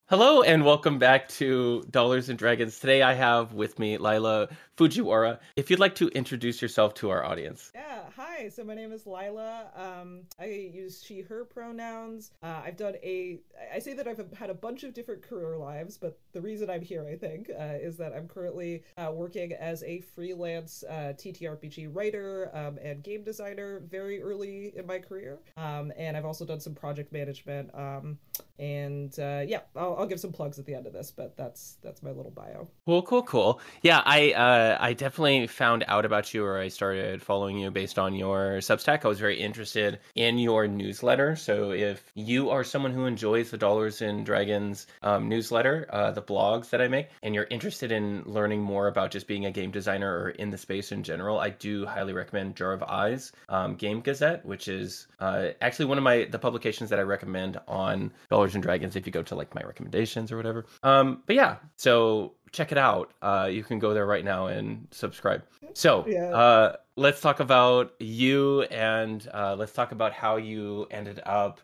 Hello and welcome back to Dollars and Dragons. Today I have with me Lyla Fujiwara. If you'd like to introduce yourself to our audience. Yeah, hi. So my name is Lyla. I use she, her pronouns. I say that I've had a bunch of different career lives, but the reason I'm here, I think, is that I'm currently working as a freelance TTRPG writer and game designer very early in my career. And I've also done some project management. Yeah, I'll give some plugs at the end of this, but that's my little bio. Cool. Yeah, I definitely found out about you, or I started following you based on your Substack. I was very interested in your newsletter. So if you are someone who enjoys the Dollars and Dragons newsletter, the blogs that I make, and you're interested in learning more about just being a game designer or in the space in general, I do highly recommend Jar of Eyes Game Gazette, which is actually one of the publications that I recommend on Dollars and Dragons if you go to like my recommendations or whatever. But yeah, so check it out. You can go there right now and subscribe. So, Yeah. let's talk about you and let's talk about how you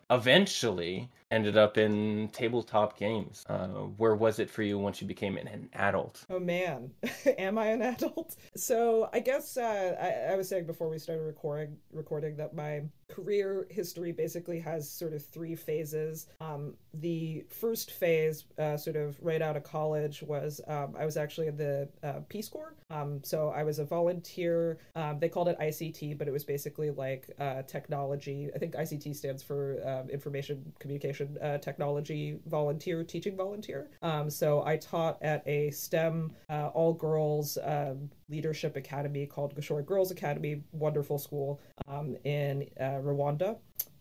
eventually ended up in tabletop games. Where was it for you once you became an adult? Oh man, am I an adult? So I guess I was saying before we started recording that my career history basically has sort of three phases. The first phase, sort of right out of college, was I was actually in the Peace Corps. So I was a volunteer. They called it ICT, but it was basically like technology. I think ICT stands for Information Communication Technology Volunteer, Teaching Volunteer. So I taught at a STEM all girls leadership academy called Gashore Girls Academy, wonderful school in Rwanda.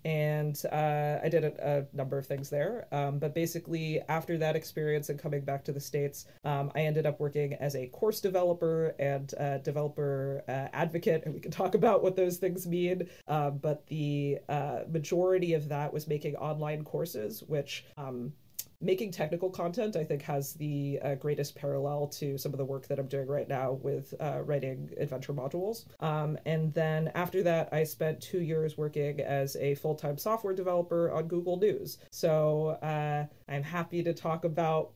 And I did a number of things there. But basically, after that experience and coming back to the States, I ended up working as a course developer and developer advocate. And we can talk about what those things mean. But the majority of that was making online courses, which making technical content, I think, has the greatest parallel to some of the work that I'm doing right now with writing adventure modules. And then after that, I spent 2 years working as a full-time software developer on Google News. So I'm happy to talk about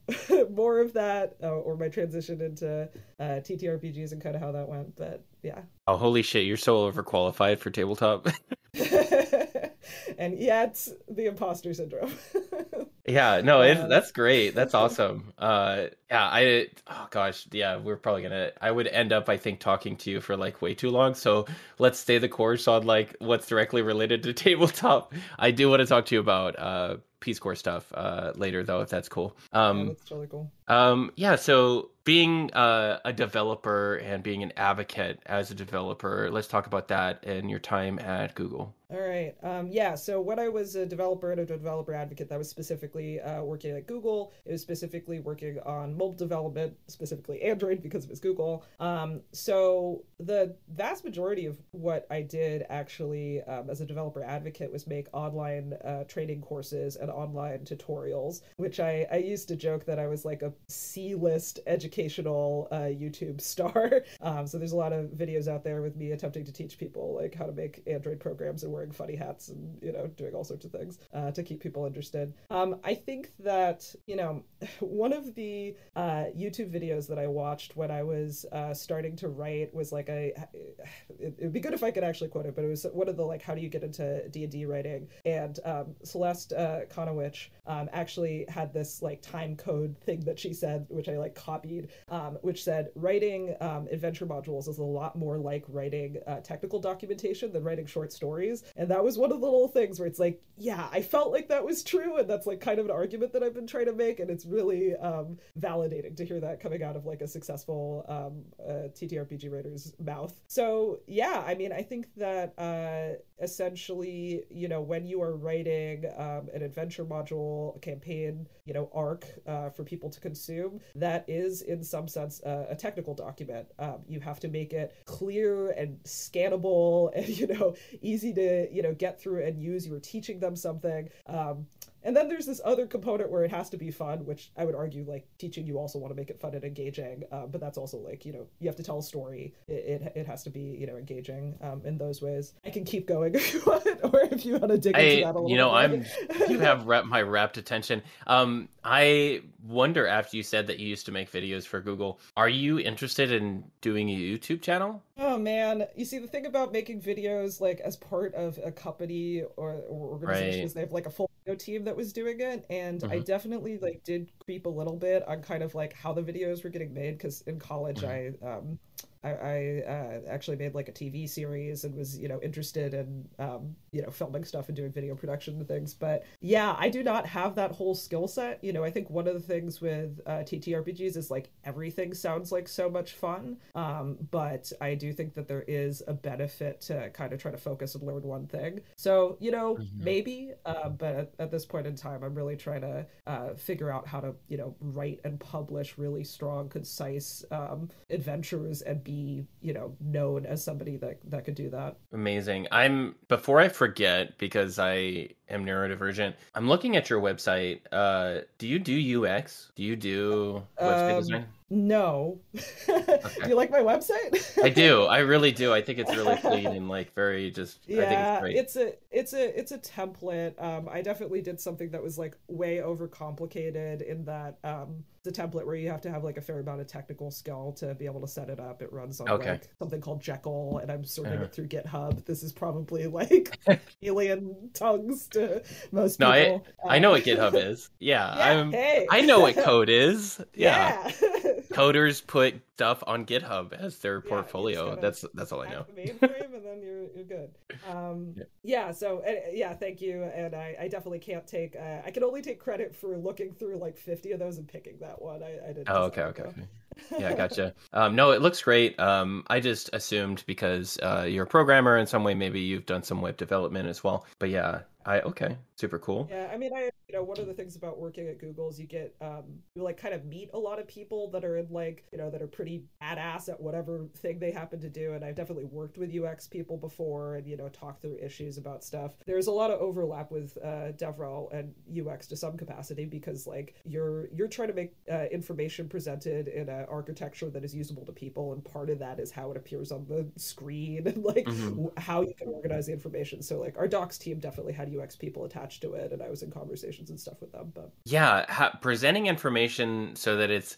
more of that or my transition into TTRPGs and kind of how that went. But yeah. Oh, holy shit, you're so overqualified for tabletop. And yet, the imposter syndrome. Yeah, no, uh, that's great. That's awesome. Yeah, oh gosh, yeah, I would end up, I think, talking to you for like way too long. So let's stay the course on like what's directly related to tabletop. I do want to talk to you about Peace Corps stuff later, though, if that's cool. yeah, that's totally cool. Yeah, so being a developer and being an advocate as a developer, let's talk about that and your time at Google. All right. Yeah. So when I was a developer and a developer advocate, that was specifically working at Google. It was specifically working on mobile development, specifically Android because it was Google. So the vast majority of what I did actually as a developer advocate was make online training courses and online tutorials, which I used to joke that I was like a C-list educational YouTube star. So there's a lot of videos out there with me attempting to teach people like how to make Android programs and wearing funny hats and doing all sorts of things to keep people interested. I think that one of the YouTube videos that I watched when I was starting to write was like it'd be good if I could actually quote it, but it was one of the like how do you get into D&D writing, and Celeste Konowich actually had this like time code thing that she said, which I like copied, which said writing adventure modules is a lot more like writing technical documentation than writing short stories. And that was one of the little things where it's like, yeah, I felt like that was true. And that's like kind of an argument that I've been trying to make. And it's really validating to hear that coming out of like a successful TTRPG writer's mouth. So yeah, I mean, I think that essentially, when you are writing an adventure module, a campaign, arc for people to consume, that is in some sense a technical document. You have to make it clear and scannable and easy to get through and use. You were teaching them something. And then there's this other component where it has to be fun, which I would argue like teaching you also want to make it fun and engaging, but that's also like, you know, you have to tell a story. It has to be, you know, engaging in those ways. I can keep going if you want, or if you want to dig into that a little bit You more. have my rapt attention. I wonder, after you said that you used to make videos for Google, are you interested in doing a YouTube channel? Oh man, you see the thing about making videos like as part of a company or organization Right. is they have like a full video team that was doing it, and I Hmm. definitely like did creep a little bit on kind of like how the videos were getting made because in college Hmm. I actually made like a TV series and was, you know, interested in, you know, filming stuff and doing video production and things. But yeah, I do not have that whole skill set. You know, I think one of the things with TTRPGs is like everything sounds like so much fun. But I do think that there is a benefit to kind of try to focus and learn one thing. So, you know, Hmm. maybe, but at this point in time, I'm really trying to figure out how to, you know, write and publish really strong, concise adventures and be, you know, known as somebody that could do that. Amazing. Before I forget, because I am neurodivergent, I'm looking at your website. Do you do UX? Do you do website Um, design? no. Do Okay. you like my website? I do. I really do. I think it's really clean and like very just, I think it's Yeah, great. it's a template. I definitely did something that was like way overcomplicated in that it's a template where you have to have like a fair amount of technical skill to be able to set it up. It runs on Okay. like something called Jekyll, and I'm sorting Uh-huh. it through GitHub. This is probably like alien tongues to most No, people. I know what GitHub is. Yeah, Yeah, hey. I know what code is. Yeah. Yeah. Coders put stuff on GitHub as their Yeah, you just portfolio. gotta That's all I hack know. the mainframe and then you're good. Yeah. Yeah, so yeah, thank you. And I definitely can't take I can only take credit for looking through like 50 of those and picking that one. I didn't Oh, design okay, it okay, though. okay. Yeah, gotcha. No, it looks great. I just assumed because you're a programmer in some way, maybe you've done some web development as well. But yeah, okay, super cool. Yeah, I mean, you know, one of the things about working at Google is you get, you like kind of meet a lot of people that are in like, you know, that are pretty badass at whatever thing they happen to do. And I've definitely worked with UX people before and, you know, talked through issues about stuff. There's a lot of overlap with DevRel and UX to some capacity because like you're trying to make information presented in an architecture that is usable to people. And part of that is how it appears on the screen and like Hmm. how you can organize the information. So like our docs team definitely had UX people attached to it, and I was in conversations and stuff with them. But Yeah, presenting information so that it's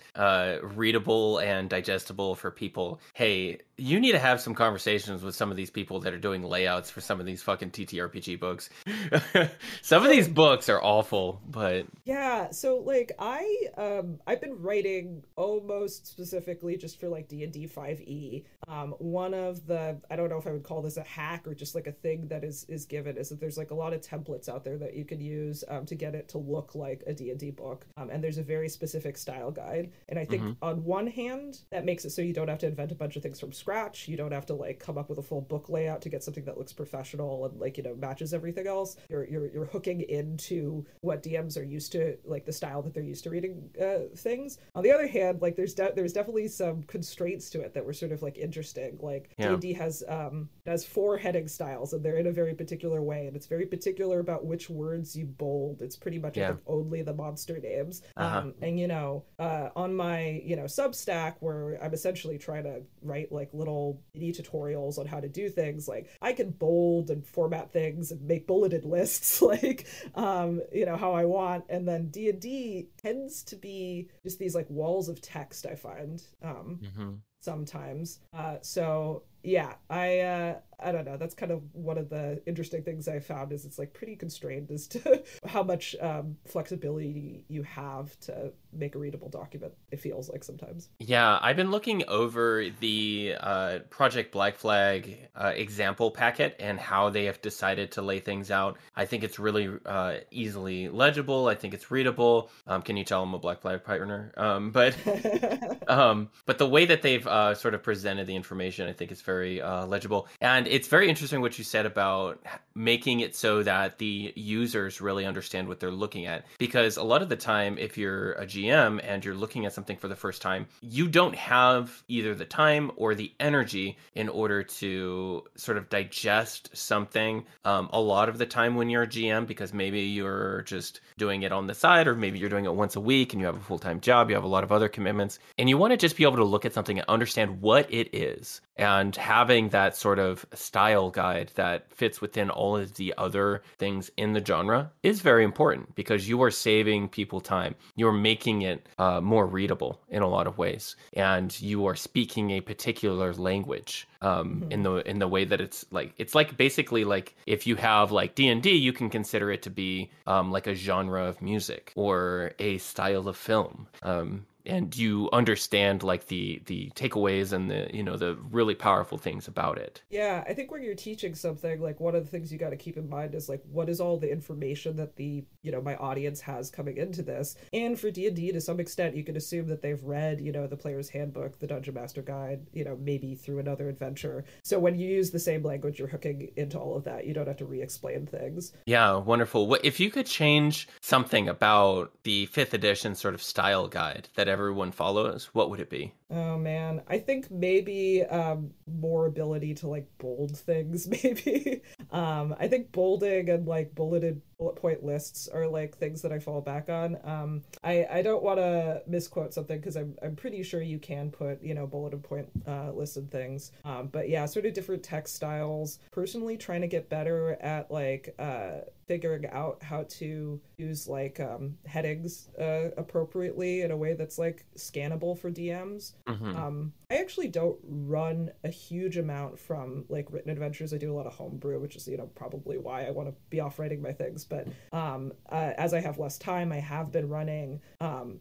readable and digestible for people. Hey, you need to have some conversations with some of these people that are doing layouts for some of these fucking TTRPG books. Some of these so books are awful, but yeah, so like I've been writing almost specifically just for like D&D 5e. One of the, I don't know if I would call this a hack or just like a thing that is given, is that there's like a lot of templates out there that you can use to get it to look like a D&D book. And there's a very specific style guide. And I think hmm. on one hand that makes it so you don't have to invent a bunch of things from scratch. You don't have to like come up with a full book layout to get something that looks professional and like, you know, matches everything else. You're hooking into what DMs are used to, like the style that they're used to reading things. On the other hand, like there's definitely some constraints to it that were sort of like interesting. Like Yeah. D&D has four heading styles, and they're in a very particular way, and it's very particular about which words you bold. It's pretty much, I Yeah. think, only the monster names. Uh-huh. And you know, on my, you know, Substack, where I'm essentially trying to write like little mini tutorials on how to do things, like I can bold and format things and make bulleted lists like you know, how I want. And then D&D tends to be just these like walls of text, I find, Hmm. sometimes. So yeah, I don't know. That's kind of one of the interesting things I found, is it's like pretty constrained as to how much flexibility you have to make a readable document. It feels like sometimes. Yeah, I've been looking over the Project Black Flag example packet and how they have decided to lay things out. I think it's really easily legible. I think it's readable. Can you tell I'm a Black Flag partner? But the way that they've sort of presented the information, I think it's very legible. And it's very interesting what you said about making it so that the users really understand what they're looking at. Because a lot of the time, if you're a GM and you're looking at something for the first time, you don't have either the time or the energy in order to sort of digest something a lot of the time when you're a GM, because maybe you're just doing it on the side, or maybe you're doing it once a week and you have a full-time job, you have a lot of other commitments, and you want to just be able to look at something and understand what it is. And having that sort of style guide that fits within all of the other things in the genre is very important, because you are saving people time. You're making it more readable in a lot of ways, and you are speaking a particular language in the way that it's like basically like if you have like D&D, you can consider it to be like a genre of music or a style of film. And you understand like the takeaways and the, you know, the really powerful things about it. Yeah, I think when you're teaching something, like one of the things you got to keep in mind is like what is all the information that the, you know, my audience has coming into this. And for D&D, to some extent, you can assume that they've read, you know, the player's handbook, the Dungeon Master Guide, you know, maybe through another adventure. So when you use the same language, you're hooking into all of that. You don't have to re-explain things. Yeah, wonderful. What if you could change something about the 5th edition sort of style guide that everyone follows, what would it be? Oh man, I think maybe more ability to like bold things, maybe. I think bolding and like bullet point lists are like things that I fall back on. I don't want to misquote something because I'm pretty sure you can put, you know, bulleted point lists and things. But yeah, sort of different text styles. Personally, trying to get better at like figuring out how to use like headings appropriately in a way that's like scannable for DMs. I actually don't run a huge amount from like written adventures. I do a lot of homebrew, which is, you know, probably why I want to be off writing my things. But as I have less time, I have been running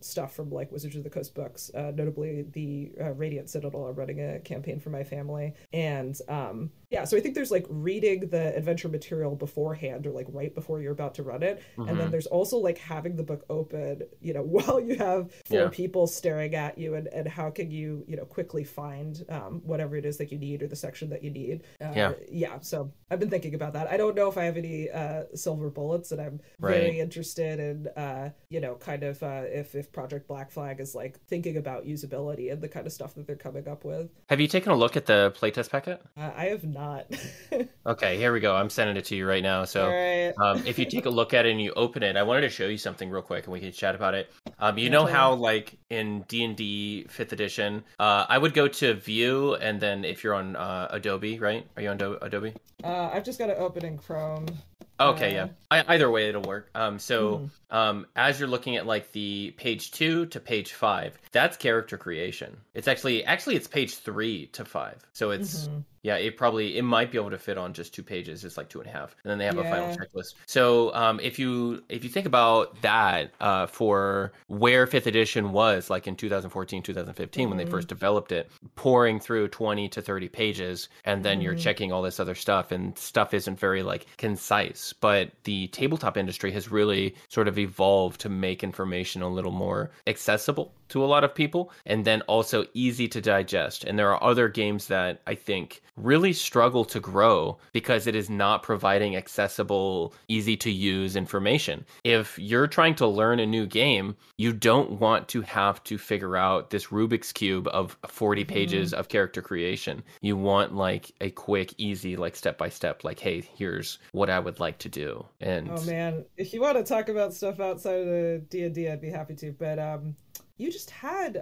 stuff from like Wizards of the Coast books, notably the Radiant Citadel. I'm running a campaign for my family. And yeah, so I think there's like reading the adventure material beforehand or like right before you're about to run it. And then there's also like having the book open, you know, while you have four people staring at you, and how can you, you know, quickly find whatever it is that you need or the section that you need. Yeah, so I've been thinking about that. I don't know if I have any silver bullets, and I'm very interested in, you know, kind of if Project Black Flag is like thinking about usability and the kind of stuff that they're coming up with. Have you taken a look at the playtest packet? I have not. Okay, here we go. I'm sending it to you right now. So if you take a look at it and you open it, I wanted to show you something real quick and we can chat about it. You know how like in D&D 5th edition, I would go to View, and then if you're on Adobe, right? Are you on Adobe? I've just got it open in Chrome. Okay, yeah. Either way, it'll work. As you're looking at like the page 2 to page 5, that's character creation. It's actually it's page 3 to 5. So it's it might be able to fit on just 2 pages. It's like 2.5, and then they have a final checklist. So if you think about that for where 5th edition was like in 2014, 2015 when they first developed it, pouring through 20 to 30 pages, and then you're checking all this other stuff, and stuff isn't very like concise. But the tabletop industry has really sort of evolved to make information a little more accessible to a lot of people, and then also easy to digest. And there are other games that I think really struggle to grow because it is not providing accessible, easy to use information. If you're trying to learn a new game, you don't want to have to figure out this Rubik's Cube of 40 pages of character creation. You want like a quick, easy, like step-by-step, like, hey, here's what I would like to do. And oh man, if you want to talk about stuff outside of the D&D, I'd be happy to. But you just had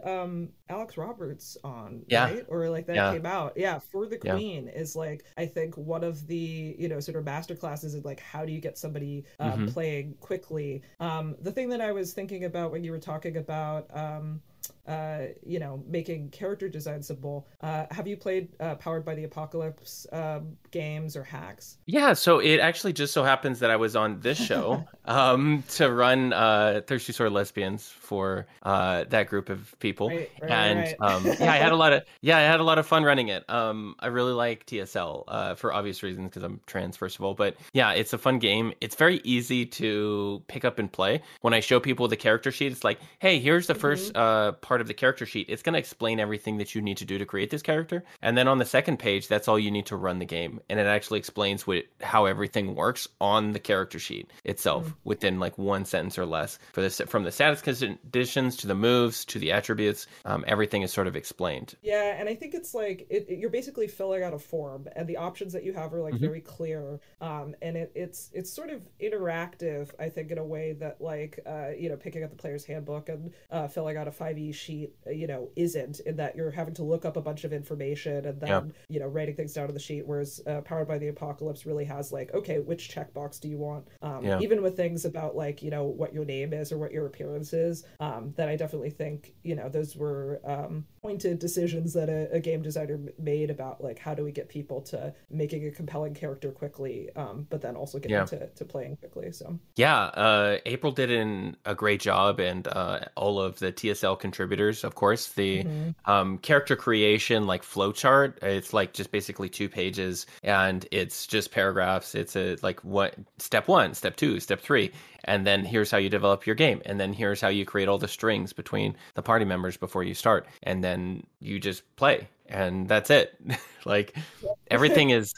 Alex Roberts on, right? Or like that came out. Yeah, For the Queen is like, I think one of the, you know, sort of master classes in like how do you get somebody playing quickly. The thing that I was thinking about when you were talking about you know, making character design simple. Have you played Powered by the Apocalypse games or hacks? Yeah, so it actually just so happens that I was on this show to run Thirsty Sword Lesbians for that group of people, I had a lot of fun running it. I really like TSL for obvious reasons because I'm trans, first of all, but yeah, it's a fun game. It's very easy to pick up and play. When I show people the character sheet, it's like, hey, here's the first part of the character sheet, it's going to explain everything that you need to do to create this character. And then on the second page, that's all you need to run the game. And it actually explains how everything works on the character sheet itself within like one sentence or less. From the status conditions to the moves to the attributes, everything is sort of explained. Yeah, and I think it's like you're basically filling out a form, and the options that you have are like very clear. And it's sort of interactive, I think, in a way that like picking up the player's handbook and filling out a 5e sheet, isn't, in that you're having to look up a bunch of information and then writing things down on the sheet. Whereas Powered by the Apocalypse really has like, okay, which checkbox do you want? Even with things about like what your name is or what your appearance is, that I definitely think those were pointed decisions that a game designer made about like how do we get people to making a compelling character quickly, but then also getting to playing quickly. So April did a great job, and all of the TSL contributors, of course. The character creation like flowchart, it's like just basically 2 pages, and it's just paragraphs. It's what step 1, step 2, step 3, and then here's how you develop your game, and then here's how you create all the strings between the party members before you start, and then you just play, and that's it. Like everything's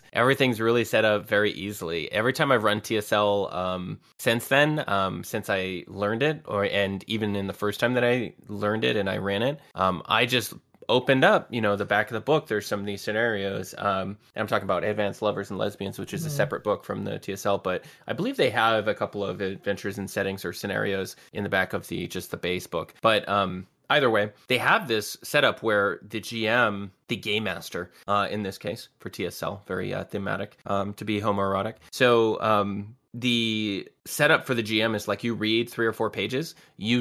really set up very easily. Every time I've run TSL since then, since I learned it, and even in the first time that I learned it and I ran it, I just opened up, the back of the book. There's some of these scenarios. And I'm talking about Advanced Lovers and Lesbians, which is a separate book from the TSL, but I believe they have a couple of adventures and settings or scenarios in the back of the base book. But either way, they have this setup where the GM, the game master, in this case for TSL, very thematic, to be homoerotic. So the setup for the GM is like you read 3 or 4 pages,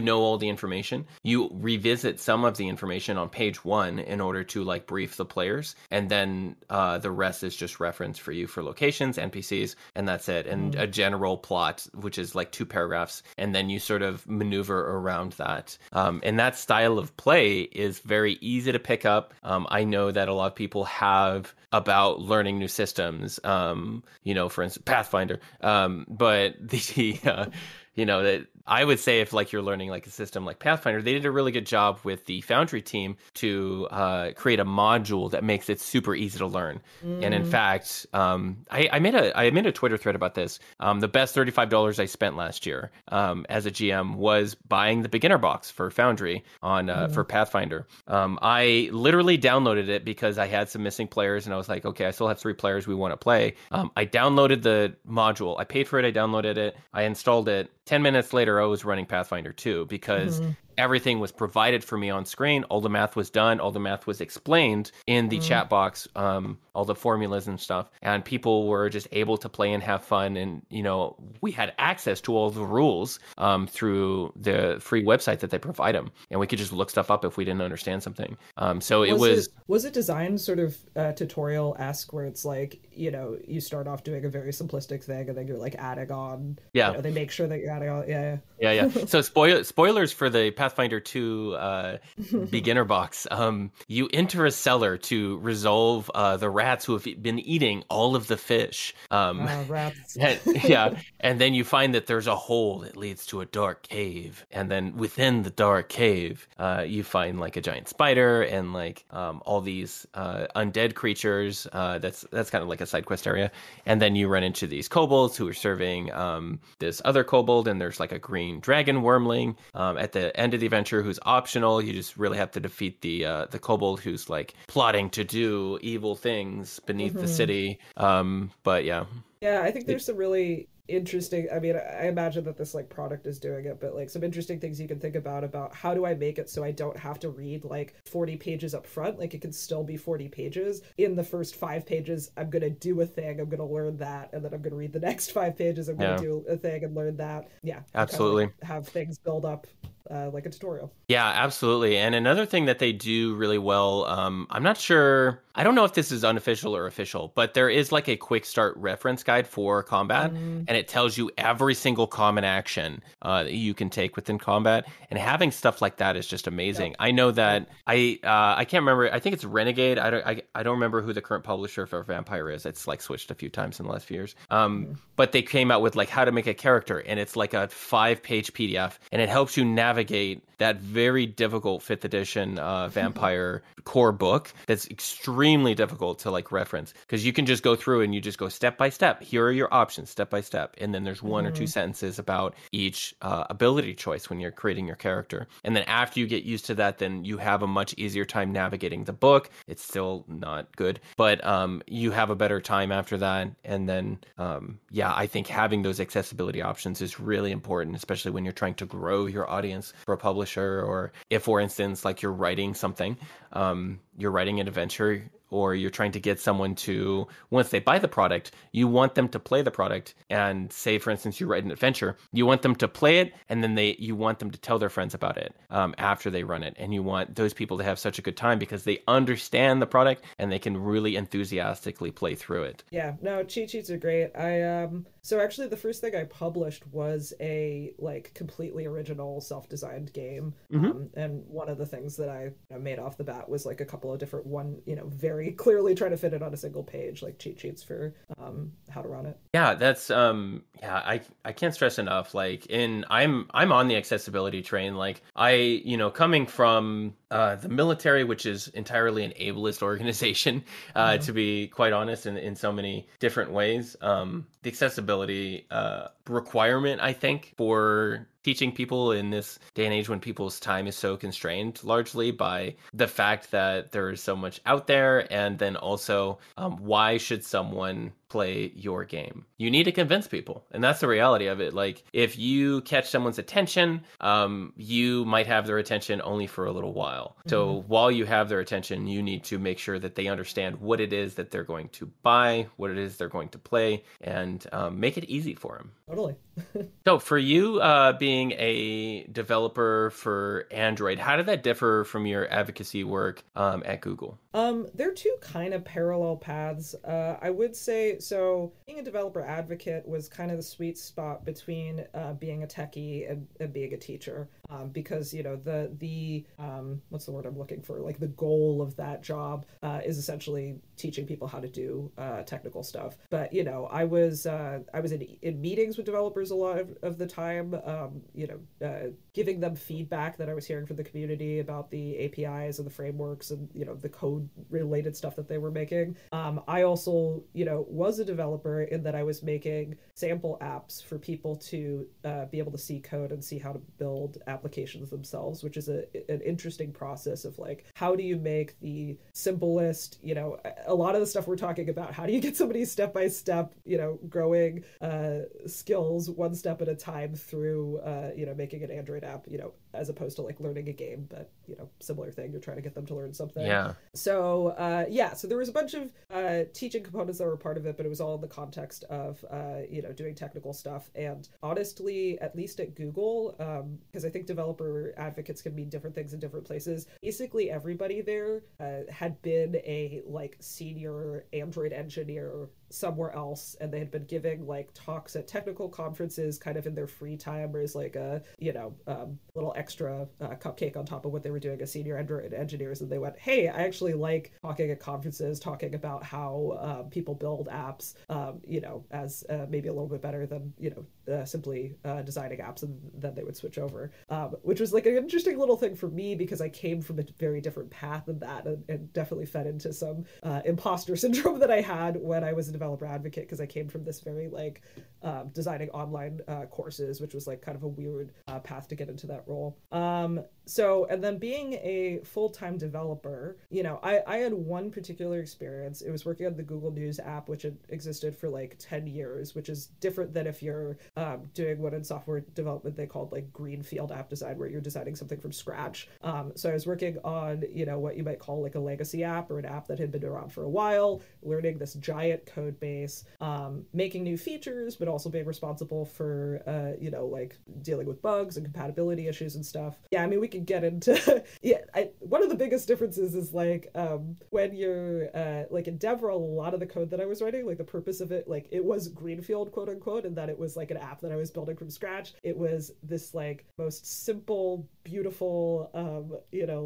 all the information, you revisit some of the information on page 1 in order to like brief the players, and then the rest is just reference for you for locations, NPCs, and that's it. And a general plot, which is like 2 paragraphs, and then you sort of maneuver around that. And that style of play is very easy to pick up. I know that a lot of people have about learning new systems, for instance, Pathfinder, but that I would say if like you're learning like a system like Pathfinder, they did a really good job with the Foundry team to create a module that makes it super easy to learn. And in fact, I made a Twitter thread about this. The best $35 I spent last year as a GM was buying the beginner box for Foundry for Pathfinder. I literally downloaded it because I had some missing players, and I was like, okay, I still have 3 players we want to play. I downloaded the module. I paid for it. I downloaded it. I installed it. 10 minutes later, I was running Pathfinder 2 because everything was provided for me on screen. All the math was done. All the math was explained in the chat box, all the formulas and stuff. And people were just able to play and have fun. And, we had access to all the rules through the free website that they provide them. And we could just look stuff up if we didn't understand something. So it was... Was it designed sort of tutorial-esque where it's like, you start off doing a very simplistic thing and then you're like adding on. Yeah. They make sure that you're adding on. Yeah. So spoilers for the Pathfinder 2 beginner box. You enter a cellar to resolve the rats who have been eating all of the fish. Rats. And then you find that there's a hole that leads to a dark cave. And then within the dark cave, you find like a giant spider and like all these undead creatures. That's kind of like a side quest area. And then you run into these kobolds who are serving this other kobold, and there's like a green dragon wormling at the end of the adventure who's optional. You just really have to defeat the kobold who's like plotting to do evil things beneath the city. But yeah. Yeah, I think there's some really interesting, I mean, I imagine that this like product is doing it, but like some interesting things you can think about how do I make it so I don't have to read like 40 pages up front. Like it can still be 40 pages. In the first 5 pages, I'm going to do a thing, I'm going to learn that, and then I'm going to read the next 5 pages, I'm going to do a thing and learn that. Yeah, absolutely. Kind of like have things build up like a tutorial. Yeah, absolutely. And another thing that they do really well, I'm not sure, I don't know if this is unofficial or official, but there is like a quick start reference guide for combat, and it tells you every single common action that you can take within combat. And having stuff like that is just amazing. Yep. I know that I can't remember. I think it's Renegade. I don't remember who the current publisher for Vampire is. It's like switched a few times in the last few years. But they came out with like how to make a character, and it's like a 5-page PDF, and it helps you navigate that very difficult 5th edition vampire core book that's extremely difficult to like reference, because you can just go through and you just go step by step. Here are your options, step by step. And then there's one or two sentences about each ability choice when you're creating your character. And then after you get used to that, then you have a much easier time navigating the book. It's still not good, but you have a better time after that. And then, yeah, I think having those accessibility options is really important, especially when you're trying to grow your audience for a publisher, or if, for instance, like you're writing something, you're writing an adventure, or you're trying to get someone to, once they buy the product, you want them to play the product. And say, for instance, you write an adventure, you want them to play it, and then you want them to tell their friends about it after they run it. And you want those people to have such a good time because they understand the product and they can really enthusiastically play through it. Yeah, no, cheat sheets are great. So actually the first thing I published was a like completely original self-designed game. And one of the things that I made off the bat was like a couple of different very clearly trying to fit it on a single page, like cheat sheets for how to run it. Yeah, that's I can't stress enough. Like I'm on the accessibility train. Like coming from the military, which is entirely an ableist organization, to be quite honest, in so many different ways. The accessibility requirement, I think, for teaching people in this day and age when people's time is so constrained largely by the fact that there is so much out there. And then also, why should someone play your game? You need to convince people. And that's the reality of it. Like, if you catch someone's attention, you might have their attention only for a little while. So while you have their attention, you need to make sure that they understand what it is that they're going to buy, what it is they're going to play, and make it easy for them. Totally. So for you, being a developer for Android, how did that differ from your advocacy work at Google? They're two kind of parallel paths. I would say, so being a developer advocate was kind of the sweet spot between being a techie and being a teacher. Because, the what's the word I'm looking for? Like, the goal of that job is essentially teaching people how to do technical stuff. But, I was in meetings with developers a lot of the time, giving them feedback that I was hearing from the community about the APIs and the frameworks and, the code related stuff that they were making. I also, was a developer in that I was making sample apps for people to be able to see code and see how to build applications themselves, which is an interesting process of like, how do you make the simplest, a lot of the stuff we're talking about, how do you get somebody step by step, growing skills one step at a time through, making an Android app, as opposed to like learning a game, but, similar thing, you're trying to get them to learn something. Yeah. So, so there was a bunch of teaching components that were part of it, but it was all in the context of, doing technical stuff. And honestly, at least at Google, because I think developer advocates can mean different things in different places, basically everybody there had been a like senior Android engineer somewhere else, and they had been giving like talks at technical conferences kind of in their free time, or as like a little extra cupcake on top of what they were doing as senior Android engineers. And they went, hey, I actually like talking at conferences, talking about how people build apps, as maybe a little bit better than simply designing apps, and then they would switch over, which was like an interesting little thing for me because I came from a very different path than that, and definitely fed into some imposter syndrome that I had when I was a developer advocate, because I came from this very like designing online courses, which was like kind of a weird path to get into that role. And then being a full-time developer, I had one particular experience. It was working on the Google News app, which had existed for like 10 years, which is different than if you're doing what in software development they called like greenfield app design, where you're designing something from scratch. So I was working on, what you might call like a legacy app, or an app that had been around for a while, learning this giant code base, making new features, but also being responsible for, like dealing with bugs and compatibility issues and stuff. Yeah, I mean, we could get into, one of the biggest differences is like, when you're like in DevRel, a lot of the code that I was writing, like the purpose of it, like it was greenfield, quote unquote, and that it was like an app that I was building from scratch. It was this like most simple, beautiful,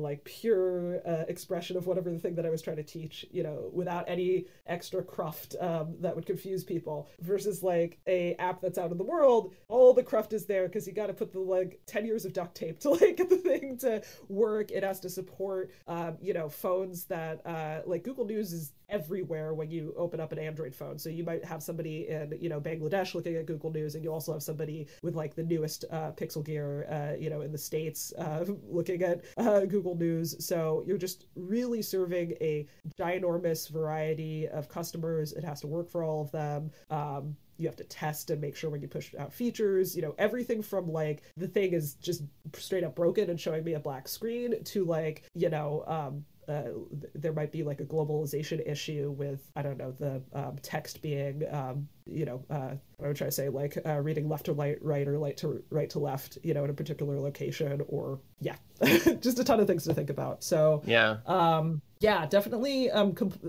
like pure expression of whatever the thing that I was trying to teach, without any extra cruft that would confuse people, versus like a app that's out in the world, all the cruft is there because you got to put the like 10 years of duct tape to like get the thing thing to work. It has to support, phones that, like Google News is everywhere when you open up an Android phone. So you might have somebody in, Bangladesh looking at Google News, and you also have somebody with like the newest Pixel gear, in the States looking at Google News. So you're just really serving a ginormous variety of customers. It has to work for all of them. You have to test and make sure when you push out features, everything from like the thing is just straight up broken and showing me a black screen to like, there might be like a globalization issue with, I don't know, the text being, I would try to say like reading left to right or right to left, in a particular location, or just a ton of things to think about. So yeah, definitely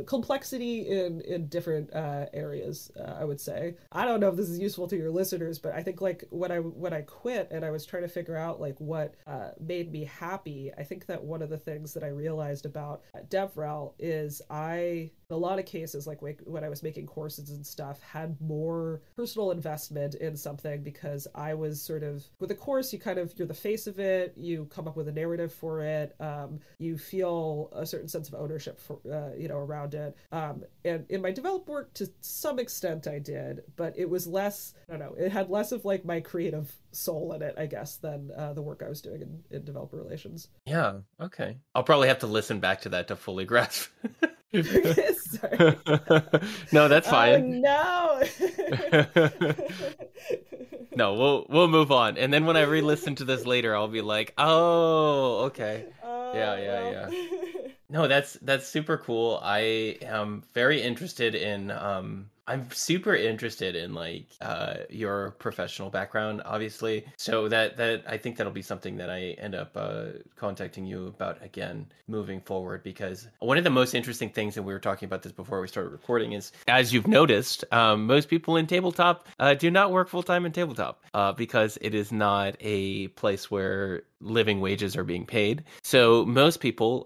complexity in different areas, I would say. I don't know if this is useful to your listeners, but I think like when I quit and I was trying to figure out like what made me happy, I think that one of the things that I realized about DevRel is in a lot of cases, like when I was making courses and stuff, had more personal investment in something, because I was sort of, with a course, you're the face of it, you come up with a narrative for it, you feel a certain sense of ownership for, around it. And in my development work, to some extent I did, but it was less, I don't know, it had less of like my creative soul in it, I guess, than the work I was doing in developer relations. Yeah, okay. I'll probably have to listen back to that to fully grasp. Sorry. No, that's fine. No. No, we'll move on. And then when I re-listen to this later, I'll be like, oh, okay. Yeah. No, that's super cool. I am very interested in I'm super interested in like your professional background, obviously. So that I think that'll be something that I end up contacting you about again moving forward, because one of the most interesting things, and we were talking about this before we started recording, is, as you've noticed, most people in tabletop do not work full time in tabletop because it is not a place where living wages are being paid. So most people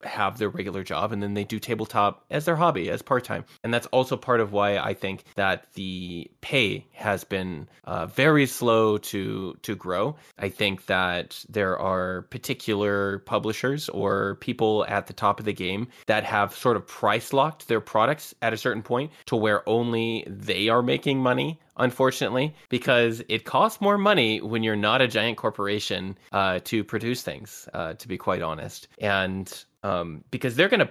have their regular job and then they do tabletop as their hobby, as part-time. And that's also part of why I think that the pay has been very slow to grow. I think that there are particular publishers or people at the top of the game that have sort of price locked their products at a certain point to where only they are making money, unfortunately, because it costs more money when you're not a giant corporation to produce things, to be quite honest. And because they're going to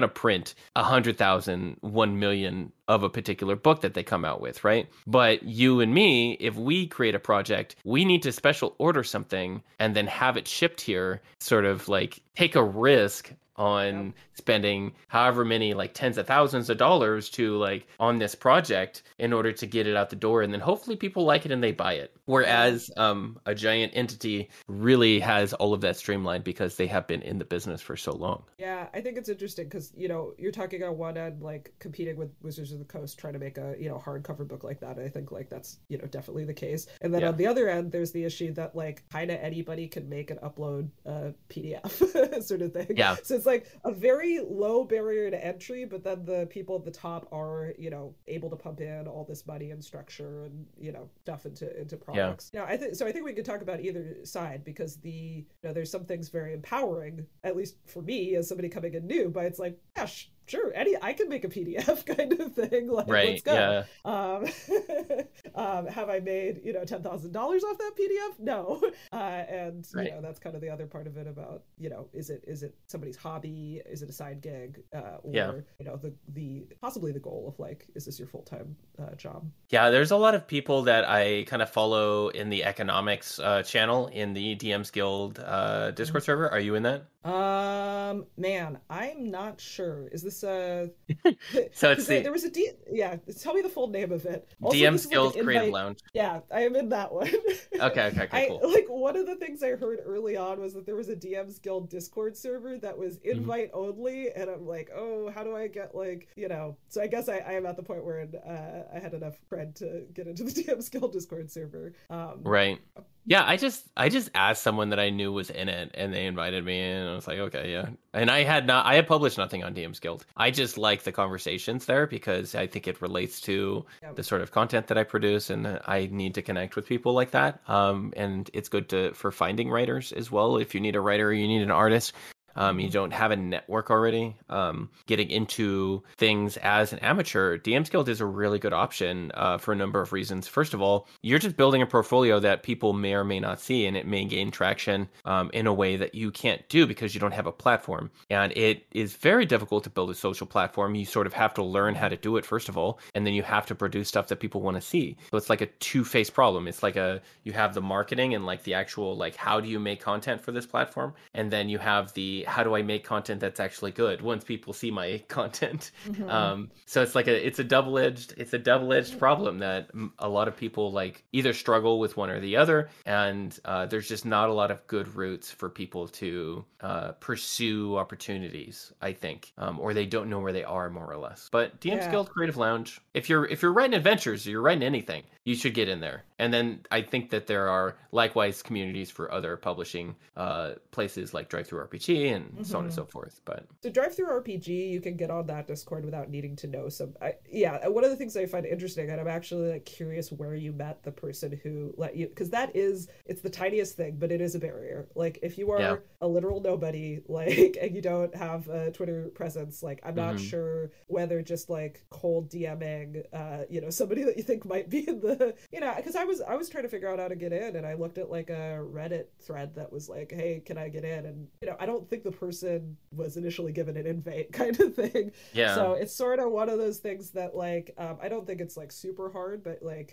print 100,000, 1 million of a particular book that they come out with, right? But you and me, if we create a project, we need to special order something and then have it shipped here, sort of like take a risk on spending however many like tens of thousands of dollars to like on this project in order to get it out the door, and then hopefully people like it and they buy it. Whereas a giant entity really has all of that streamlined because they have been in the business for so long. Yeah, I think it's interesting because, you're talking on one end, like competing with Wizards of the Coast, trying to make a, hardcover book like that. I think like that's, definitely the case. And then on the other end, there's the issue that like kind of anybody can make and upload a PDF sort of thing. Yeah. So it's like a very low barrier to entry, but then the people at the top are, able to pump in all this money and structure and, stuff into products. Yeah. I think we could talk about either side, because there's some things very empowering, at least for me as somebody coming in new, but it's like, gosh, sure, I can make a PDF kind of thing. Like, right, let's go. Yeah. Have I made, $10,000 off that PDF? No. And right. That's kind of the other part of it about, is it somebody's hobby? Is it a side gig? Or the possibly the goal of like, is this your full-time job? Yeah, there's a lot of people that I kind of follow in the economics channel in the DMs Guild Discord server. Are you in that? Man, I'm not sure. Is this so it's there was a tell me the full name of it. Also, DMs Guild Creative Lounge. Yeah, I am in that one. Okay, cool. Like one of the things I heard early on was that there was a DMs Guild Discord server that was invite only, and I'm like, oh, how do I get like, so I guess I am at the point where I had enough cred to get into the DMs Guild Discord server. Right. Yeah, I just asked someone that I knew was in it, and they invited me, and I was like, okay, yeah. And I had published nothing on DM's Guild. I just like the conversations there because I think it relates to Yeah. the sort of content that I produce, and I need to connect with people like that. And it's good for finding writers as well. If you need a writer, or you need an artist. You don't have a network already. Getting into things as an amateur, DM's Guild is a really good option for a number of reasons. First of all, you're just building a portfolio that people may or may not see, and it may gain traction in a way that you can't do because you don't have a platform. And it is very difficult to build a social platform. You sort of have to learn how to do it, first of all, and then you have to produce stuff that people want to see. So it's like a two-faced problem. It's like you have the marketing and like the actual, like, how do you make content for this platform? And then you have the how do I make content that's actually good once people see my content. Mm-hmm. So it's like it's a double edged problem that a lot of people like either struggle with one or the other, and there's just not a lot of good routes for people to pursue opportunities, I think, or they don't know where they are, more or less. But DM's Yeah. Guild, Creative Lounge, if you're writing adventures, or you're writing anything, you should get in there. And then I think that there are likewise communities for other publishing places like Drive Through RPG and so on and Mm-hmm. so forth. But So drive through RPG, you can get on that Discord without needing to know yeah, one of the things I find interesting, and I'm actually like curious where you met the person who let you, because it's the tiniest thing, but it is a barrier. Like if you yeah. are a literal nobody, like, and you don't have a Twitter presence, like I'm not Hmm. sure whether just like cold DMing, somebody that you think might be in the, because I was trying to figure out how to get in, and I looked at like a Reddit thread that was like, hey, can I get in? And I don't think the person was initially given an invite kind of thing. Yeah. So it's sort of one of those things that like I don't think it's like super hard, but like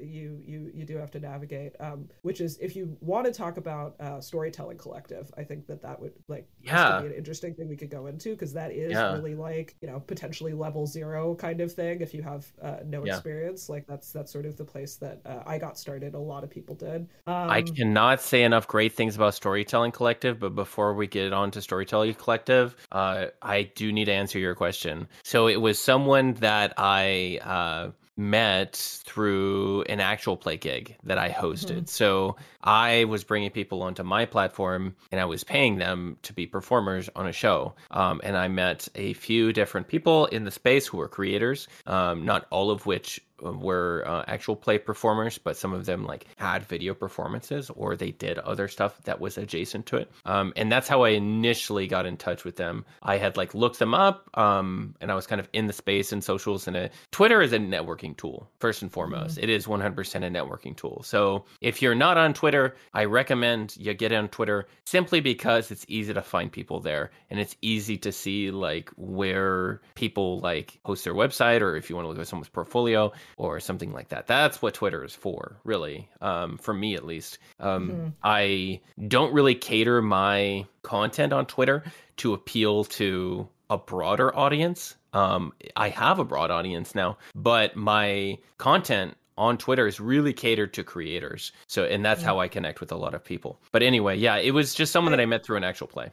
you do have to navigate. Which is if you want to talk about storytelling collective, I think that would like this could Yeah. be an interesting thing we could go into because that is Yeah. really like potentially level zero kind of thing if you have no Yeah. experience. Like that's sort of the place that I got started. A lot of people did. I cannot say enough great things about Storytelling Collective, but before we get on to Storytelling Collective, I do need to answer your question. So it was someone that I met through an actual play gig that I Mhm. hosted. So I was bringing people onto my platform and I was paying them to be performers on a show. And I met a few different people in the space who were creators, not all of which were actual play performers, but some of them like had video performances or they did other stuff that was adjacent to it. And that's how I initially got in touch with them. I had like looked them up, and I was kind of in the space and socials. And Twitter is a networking tool first and foremost. Mhm. It is 100% a networking tool. So if you're not on Twitter, I recommend you get on Twitter simply because it's easy to find people there and it's easy to see like where people like host their website, or if you want to look at someone's portfolio or something like that. That's what Twitter is for, really, for me at least. Mhm. I don't really cater my content on Twitter to appeal to a broader audience. I have a broad audience now, but my content on Twitter is really catered to creators. So, and that's Mhm. how I connect with a lot of people. But anyway, yeah, it was just someone that I met through an actual play.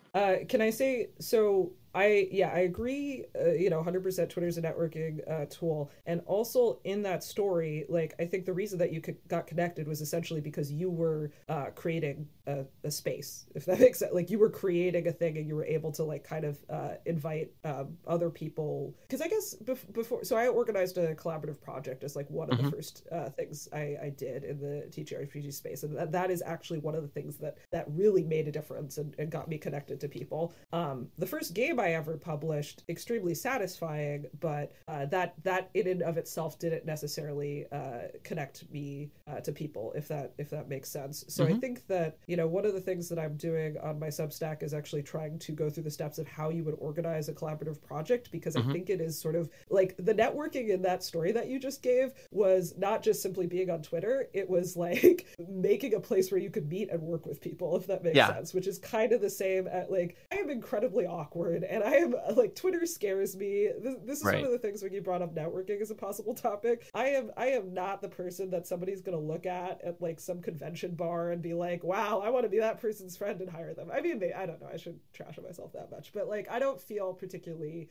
Can I say so? I agree. 100% Twitter's a networking tool, and also in that story, like I think the reason that got connected was essentially because you were creating a space, if that makes sense. Like you were creating a thing, and you were able to like kind of invite other people. Because I guess before, so I organized a collaborative project as like one of the Hmm. first things I did in the TTRPG space, and that is actually one of the things that really made a difference and got me connected to people. The first game I ever published, extremely satisfying, but that in and of itself didn't necessarily connect me to people, if that makes sense. So I Hmm. think that one of the things that I'm doing on my Substack is actually trying to go through the steps of how you would organize a collaborative project, because I Hmm. think it is sort of like the networking in that story that you just gave was not just simply being on Twitter, it was like making a place where you could meet and work with people, if that makes Yeah. sense, which is kind of the same at like I am incredibly awkward and I am like, Twitter scares me. This is one Right. of the things when you brought up networking as a possible topic. I am not the person that somebody's gonna look at like some convention bar and be like, wow, I want to be that person's friend and hire them. I mean, I don't know, I shouldn't trash on myself that much, but like, I don't feel particularly,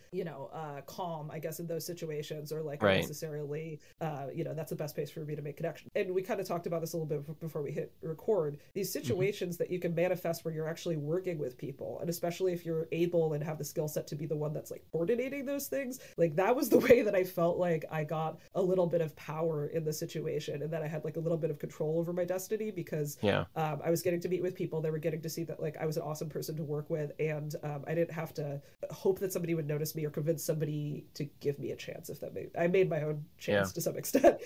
calm, I guess, in those situations, or like I Right. necessarily, that's the best place for me to make connection. And we kind of talked about this a little bit before we hit record. These situations that you can manifest where you're actually working with people, and especially if you're able and have the skill set to be the one that's like coordinating those things, like that was the way that I felt like I got a little bit of power in the situation, and that I had like a little bit of control over my destiny, because Yeah. I was getting to meet with people. They were getting to see that like I was an awesome person to work with, and I didn't have to hope that somebody would notice me or convince somebody to give me a chance. If that I made my own chance to some extent.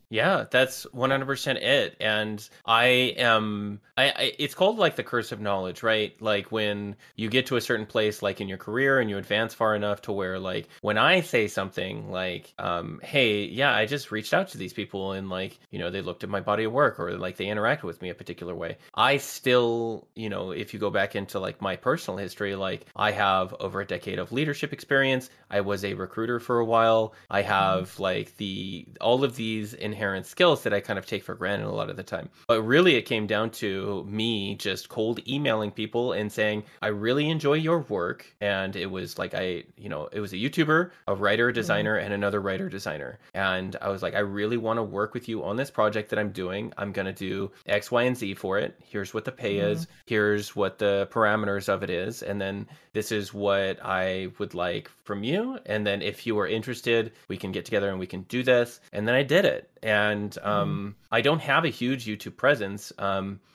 Yeah, that's 100% it. And it's called like the curse of knowledge, right? Like when you get to a certain place, like in your career, and you advance far enough to where, like, when I say something like, hey, yeah, I just reached out to these people, and like, they looked at my body of work, or like they interacted with me a particular way. I still, if you go back into like my personal history, like I have over a decade of leadership experience. I was a recruiter for a while. I have like all of these inherent skills that I kind of take for granted a lot of the time. But really it came down to me just cold emailing people and saying, I really enjoy your work. And it was like, it was a YouTuber, a writer, designer, and another writer, designer. And I was like, I really want to work with you on this project that I'm doing. I'm going to do X, Y, and Z for it. Here's what the pay is. Here's what the parameters of it is. And then this is what I would like from you. And then if you are interested, we can get together and we can do this. And then I did it. And I don't have a huge YouTube presence.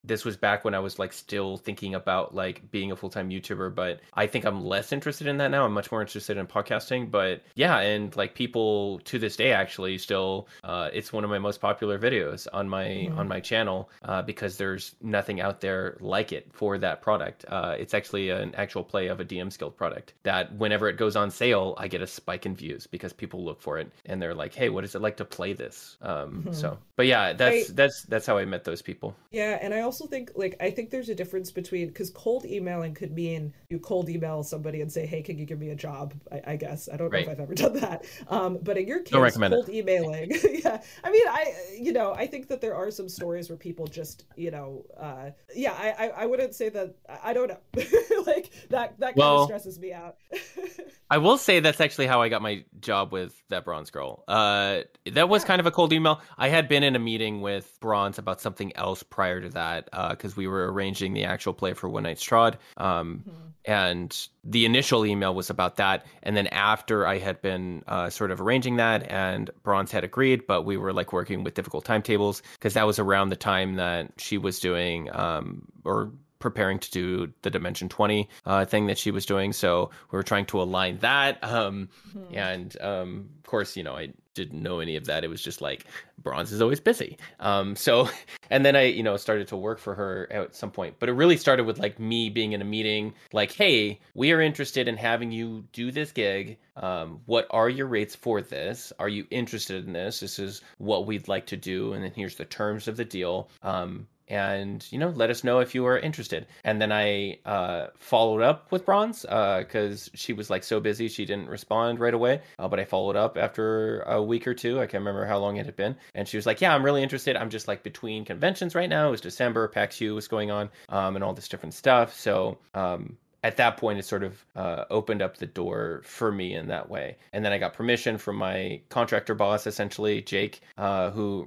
This was back when I was like still thinking about like being a full-time YouTuber, but I think I'm less interested in that now. I'm much more interested in podcasting. But yeah, and like people to this day actually still, it's one of my most popular videos on my channel, because there's nothing out there like it for that product. It's actually an actual play of a DM Skilled product that whenever it goes on sale, I get a spike in views because people look for it and they're like, hey, what is it like to play this? But yeah, that's how I met those people. Yeah, and I also think I think there's a difference between, because cold emailing could mean you cold email somebody and say, hey, can you give me a job? I guess I don't know if I've ever done that. But in your case, cold emailing, yeah. I mean, I think that there are some stories where people just, I wouldn't say that. I don't know. Like that kind of stresses me out. I will say that's actually how I got my job with that Bronze girl. That was kind of a cold email. I had been in a meeting with Bronze about something else prior to that, because we were arranging the actual play for One Night Strahd. And the initial email was about that. And then after I had been sort of arranging that, and Bronze had agreed, but we were like working with difficult timetables, because that was around the time that she was doing or preparing to do the Dimension 20 thing that she was doing. So we were trying to align that. And of course, I didn't know any of that. It was just like, Bronze is always busy. So, and then I, started to work for her at some point, but it really started with like me being in a meeting, like, hey, we are interested in having you do this gig. What are your rates for this? Are you interested in this? This is what we'd like to do. And then here's the terms of the deal. And let us know if you are interested. And then I followed up with Bronze because she was like so busy she didn't respond right away, but I followed up after a week or two. I can't remember how long it had been, and she was like, yeah, I'm really interested. I'm just like between conventions right now. It was December, PAX U was going on, and all this different stuff. So at that point, it sort of opened up the door for me in that way. And then I got permission from my contractor boss, essentially, Jake, who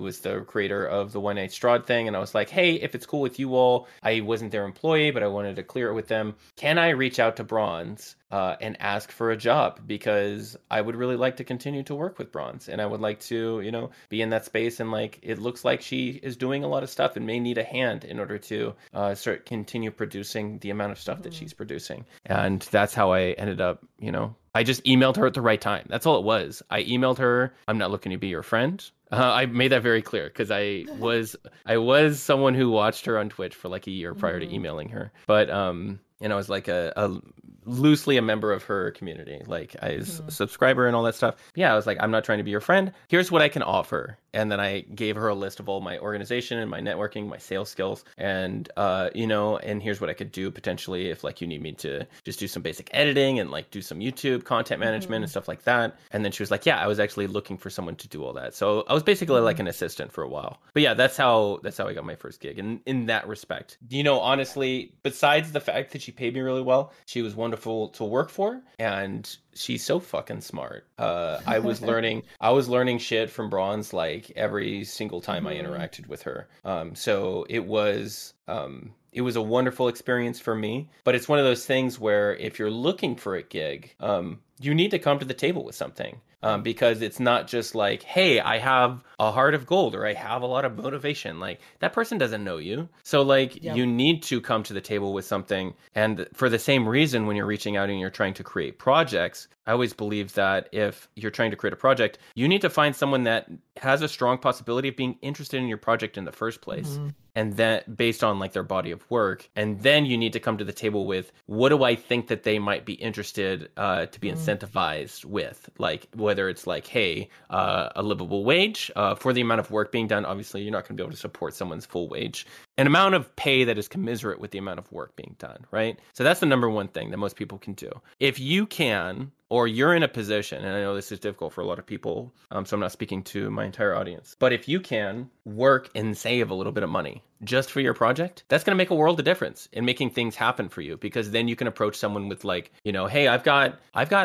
was the creator of the One Night Strahd thing. And I was like, hey, if it's cool with you all, I wasn't their employee, but I wanted to clear it with them. Can I reach out to Bronze and ask for a job? Because I would really like to continue to work with Bronze. And I would like to, be in that space. And like, it looks like she is doing a lot of stuff and may need a hand in order to continue producing the amount of stuff that she's producing. And that's how I ended up, I just emailed her at the right time. That's all it was. I emailed her, I'm not looking to be your friend. I made that very clear because I was someone who watched her on Twitch for like a year prior to emailing her. But I was like a loosely a member of her community. Like I was a subscriber and all that stuff. Yeah, I was like, I'm not trying to be your friend. Here's what I can offer. And then I gave her a list of all my organization and my networking, my sales skills, and and here's what I could do potentially if like you need me to just do some basic editing and like do some YouTube content management and stuff like that. And then she was like, yeah, I was actually looking for someone to do all that. So I was basically like an assistant for a while. But yeah, that's how I got my first gig. And in that respect, honestly, besides the fact that she paid me really well, she was wonderful to work for, and she's so fucking smart. I was learning shit from Bronze like every single time I interacted with her. So it was a wonderful experience for me. But it's one of those things where if you're looking for a gig, you need to come to the table with something. Because it's not just like, hey, I have a heart of gold or I have a lot of motivation. Like that person doesn't know you. So like you need to come to the table with something. And for the same reason, when you're reaching out and you're trying to create projects, I always believe that if you're trying to create a project, you need to find someone that has a strong possibility of being interested in your project in the first place. And that based on like their body of work. And then you need to come to the table with, what do I think that they might be interested to be incentivized with? Like whether it's like, hey, a livable wage for the amount of work being done. Obviously, you're not going to be able to support someone's full wage. An amount of pay that is commensurate with the amount of work being done, right? So that's the number one thing that most people can do. If you can, or you're in a position, and I know this is difficult for a lot of people, so I'm not speaking to my entire audience, but if you can work and save a little bit of money just for your project, that's going to make a world of difference in making things happen for you, because then you can approach someone with like, hey, I've got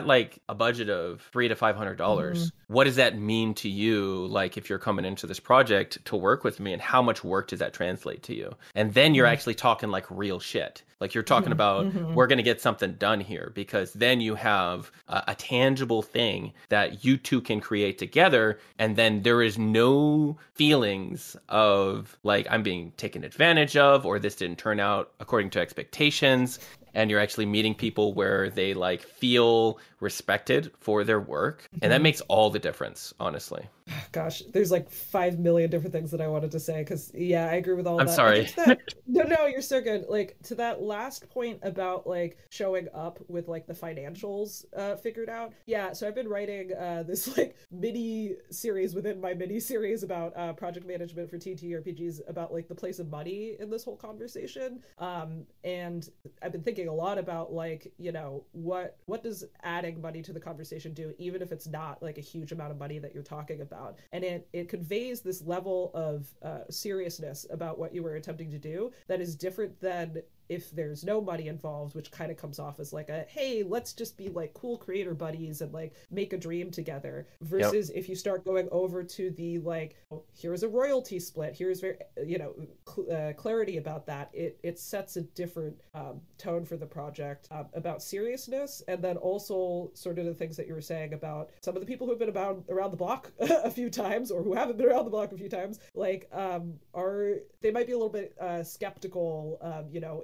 like a budget of $300 to $500. What does that mean to you? Like if you're coming into this project to work with me, and how much work does that translate to you? And then you're actually talking like real shit. Like you're talking about, we're going to get something done here, because then you have a tangible thing that you two can create together. And then there is no feelings of like, I'm being taken advantage of, or this didn't turn out according to expectations. And you're actually meeting people where they like feel respected for their work. And that makes all the difference, honestly. Gosh, there's like 5 million different things that I wanted to say, because yeah, I agree with all I'm that. sorry. I think that no, you're so good. Like to that last point about like showing up with like the financials figured out. Yeah, so I've been writing this like mini series within my mini series about project management for TTRPGs, about like the place of money in this whole conversation. And I've been thinking a lot about like, what does adding money to the conversation do, even if it's not like a huge amount of money that you're talking about. And it conveys this level of seriousness about what you were attempting to do that is different than if there's no money involved, which kind of comes off as like a, hey, let's just be like cool creator buddies and like make a dream together, versus if you start going over to the like, here's a royalty split, here's very clarity about that, it sets a different tone for the project, about seriousness. And then also sort of the things that you were saying about some of the people who've been around the block a few times, or who haven't been around the block a few times, like they might be a little bit skeptical,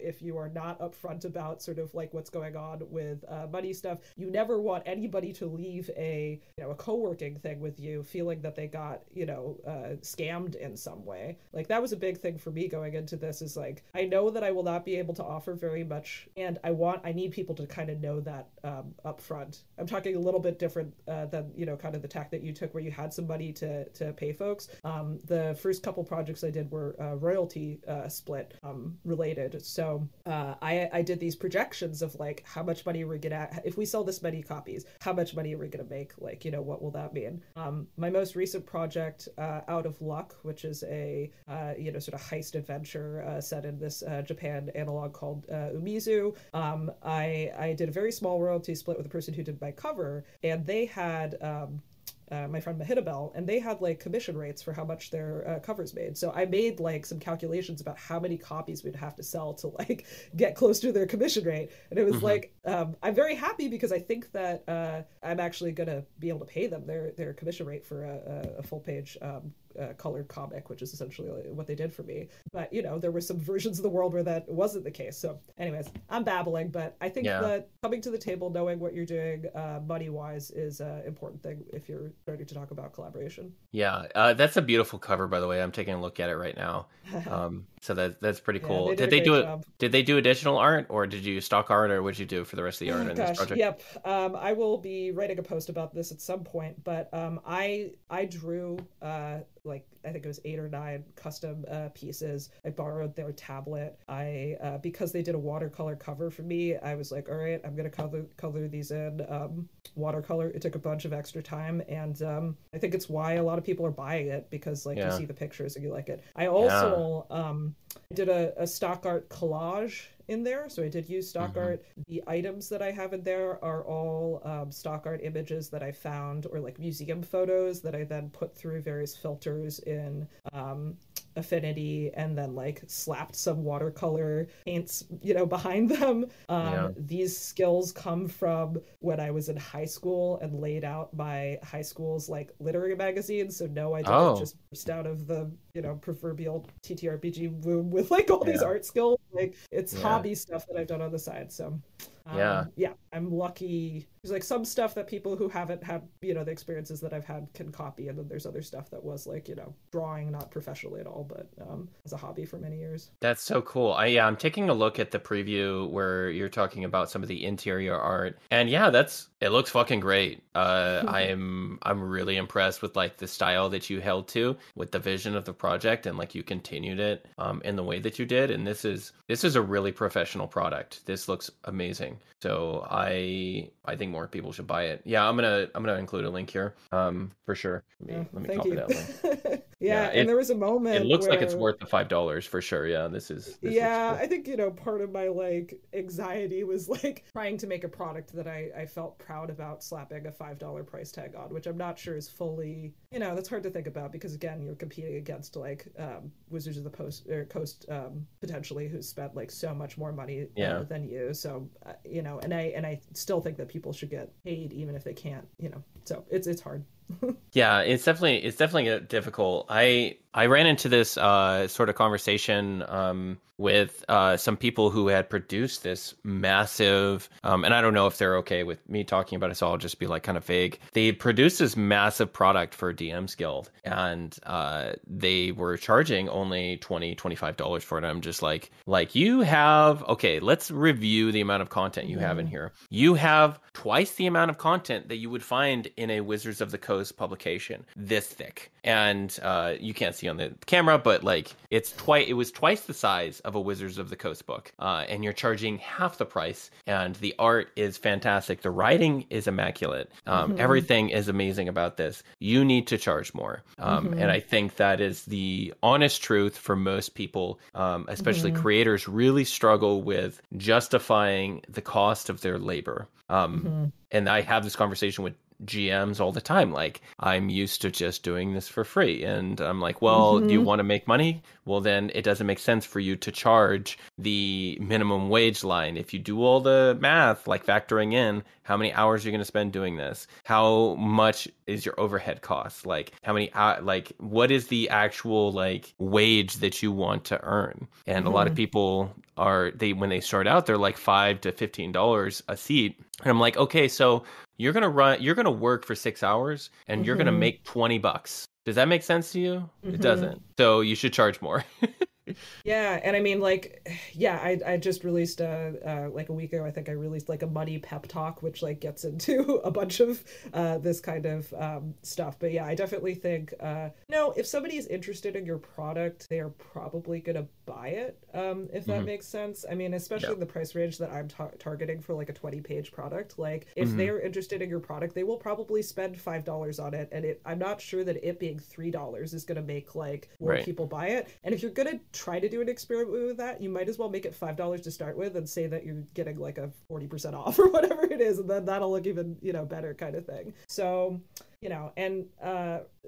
if you are not upfront about sort of like what's going on with money stuff. You never want anybody to leave a co-working thing with you feeling that they got scammed in some way. Like that was a big thing for me going into this, is like, I know that I will not be able to offer very much, and I need people to kind of know that up front. I'm talking a little bit different than kind of the tack that you took, where you had some money to pay folks. The first couple projects I did were royalty split related. So I did these projections of like, how much money we're gonna, if we sell this many copies, how much money are we gonna make? Like, what will that mean? My most recent project, Out of Luck, which is a sort of heist adventure set in this Japan analog called Umizu. I did a very small royalty split with the person who did my cover, and they had my friend Mahitabel, and they had like commission rates for how much their covers made. So I made like some calculations about how many copies we'd have to sell to like get close to their commission rate. And it was like, I'm very happy, because I think that I'm actually going to be able to pay them their commission rate for a full page colored comic, which is essentially what they did for me. But there were some versions of the world where that wasn't the case. So anyways, I'm babbling, but I think that coming to the table, knowing what you're doing money wise, is an important thing if you're starting to talk about collaboration. That's a beautiful cover, by the way. I'm taking a look at it right now. So that's pretty cool. Did they do did they do additional art, or did you stock art, or what did you do for the rest of the art in this project? Yep. I will be writing a post about this at some point, but I drew like I think it was 8 or 9 custom pieces. I borrowed their tablet. I because they did a watercolor cover for me, I was like, all right, I'm gonna color these in watercolor. It took a bunch of extra time, and I think it's why a lot of people are buying it, because like you Yeah. see the pictures and you like it. I Yeah. also did a stock art collage in there. So I did use stock Hmm. art. The items that I have in there are all stock art images that I found, or like museum photos that I then put through various filters in Affinity, and then like slapped some watercolor paints, behind them. Yeah. These skills come from when I was in high school and laid out my high school's like literary magazine. So no, I didn't Oh, just burst out of the proverbial TTRPG womb with like all these yeah. art skills. Like it's Yeah. hobby stuff that I've done on the side. So Yeah. yeah, I'm lucky. There's like some stuff that people who haven't had, the experiences that I've had can copy. And then there's other stuff that was like, drawing, not professionally at all, but as a hobby for many years. That's so cool. I'm taking a look at the preview where you're talking about some of the interior art, and yeah, it looks fucking great. I'm really impressed with like the style that you held to with the vision of the project, and like you continued it in the way that you did. And this is a really professional product. This looks amazing. So I think more people should buy it. Yeah, I'm gonna include a link here for sure. Yeah, Let me thank copy you. that link. Yeah, Yeah, and there was a it moment looks like it's where worth the $5 for sure. Yeah, this looks yeah, cool. I think, part of my like anxiety was like trying to make a product that I felt proud about slapping a $5 price tag on, which I'm not sure is fully, that's hard to think about, because again, you're competing against like Wizards of the Coast potentially, who spent like so much more money Yeah. than you. So and I still think that people should get paid even if they can't, so it's hard. Yeah, it's definitely difficult. I ran into this sort of conversation with some people who had produced this massive, and I don't know if they're okay with me talking about it, so I'll just be like kind of vague. They produced this massive product for DM's Guild, and they were charging only $20-$25 for it. I'm just like you have, okay, let's review the amount of content you have in Mhm. here. You have twice the amount of content that you would find in a Wizards of the Coast publication, this thick, and you can't see on the camera, but like it was twice the size of a Wizards of the Coast book, and you're charging half the price, and the art is fantastic, the writing is immaculate, Mhm. everything is amazing about this. You need to charge more, and Mhm. I think that is the honest truth for most people, especially Mhm. creators really struggle with justifying the cost of their labor. Mhm. And I have this conversation with GMs all the time. Like, I'm used to just doing this for free. And I'm like, well, do you Mhm. want to make money? Well, then it doesn't make sense for you to charge the minimum wage line. If you do all the math, like factoring in how many hours you're going to spend doing this, how much is your overhead cost? Like, how many, like, what is the actual, like, wage that you want to earn? And a lot of Mhm. people when they start out, they're like $5 to $15 a seat. And I'm like, okay, so you're gonna work for 6 hours and you're gonna Mhm. make $20. Does that make sense to you? It Mhm. doesn't. So you should charge more. Yeah, and I mean, like, yeah, I just released like a week ago. I think I released like a money pep talk, which like gets into a bunch of this kind of stuff. But yeah, I definitely think no, if somebody is interested in your product, they are probably gonna buy it. If that Hmm. makes sense. I mean, especially Yeah. in the price range that I'm targeting for like a 20-page product. Like, if Hmm. they're interested in your product, they will probably spend $5 on it, and I'm not sure that it being $3 is gonna make like more Right. people buy it. And if you're gonna try to do an experiment with that, you might as well make it $5 to start with and say that you're getting like a 40% off or whatever it is, and then that'll look even better, kind of thing. So and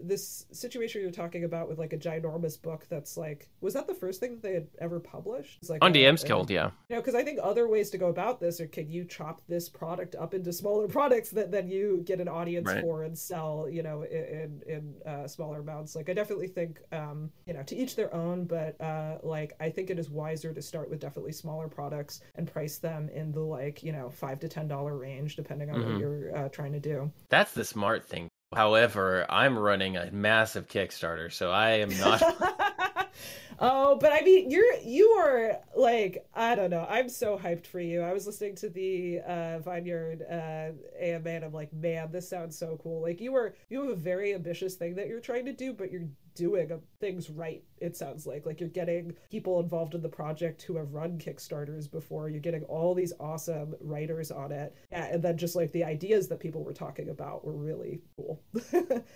this situation you're talking about with like a ginormous book, that's like, was that the first thing that they had ever published? It's like On DM's Guild, yeah. because I think other ways to go about this are, can you chop this product up into smaller products that then you get an audience Right. for and sell, in smaller amounts. Like, I definitely think, to each their own, but like, I think it is wiser to start with definitely smaller products and price them in the like, $5 to $10 range, depending on what Hmm. you're trying to do. That's the smart thing. However, I'm running a massive Kickstarter, so I am not. Oh, but I mean, you are like, I don't know. I'm so hyped for you. I was listening to the Vineyard AMA, and I'm like, man, this sounds so cool. Like, you have a very ambitious thing that you're trying to do, but you're doing things right. It sounds like you're getting people involved in the project who have run Kickstarters before. You're getting all these awesome writers on it, and then just like the ideas that people were talking about were really cool.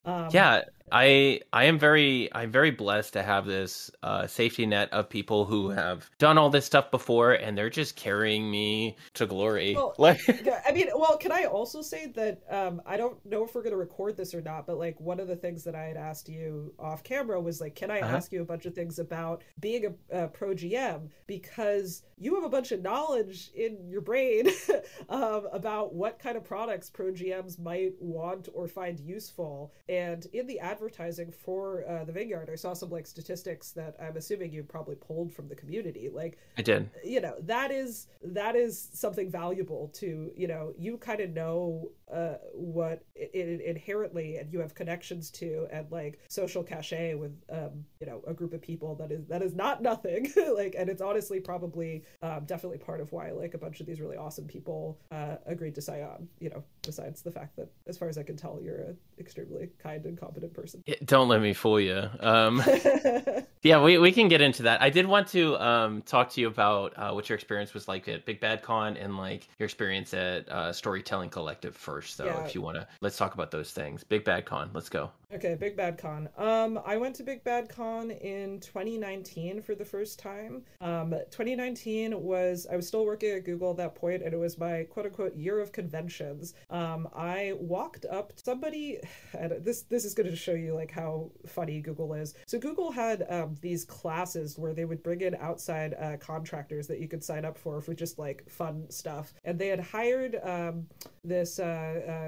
Yeah, I'm very blessed to have this safety net of people who have done all this stuff before, and they're just carrying me to glory. Well, Like, yeah, I mean, well, can I also say that I don't know if we're going to record this or not, but like one of the things that I had asked you off camera was like, can I uh-huh. ask you a bunch of things about being a pro GM, because you have a bunch of knowledge in your brain about what kind of products pro GMs might want or find useful. And in the advertising for the Vineyard, I saw some like statistics that I'm assuming you probably pulled from the community. Like, I did. you know, that is something valuable to, you know, you kind of know what it inherently, and you have connections to, and like social cachet with you know, a group of people that is not nothing. Like, and it's honestly probably definitely part of why like a bunch of these really awesome people agreed to sign on, you know, besides the fact that as far as I can tell you're an extremely kind and competent person. Don't let me fool you. Yeah, we can get into that. I did want to talk to you about what your experience was like at Big Bad Con, and like your experience at Storytelling Collective first, though. Yeah. If you want to, let's talk about those things. Big Bad Con, let's go. Okay, Big Bad Con. I went to Big Bad Con in 2019 for the first time. 2019 was, I was still working at Google at that point, and it was my quote unquote year of conventions. I walked up to somebody, and this is going to show you like how funny Google is. So Google had these classes where they would bring in outside contractors that you could sign up for just like fun stuff. And they had hired this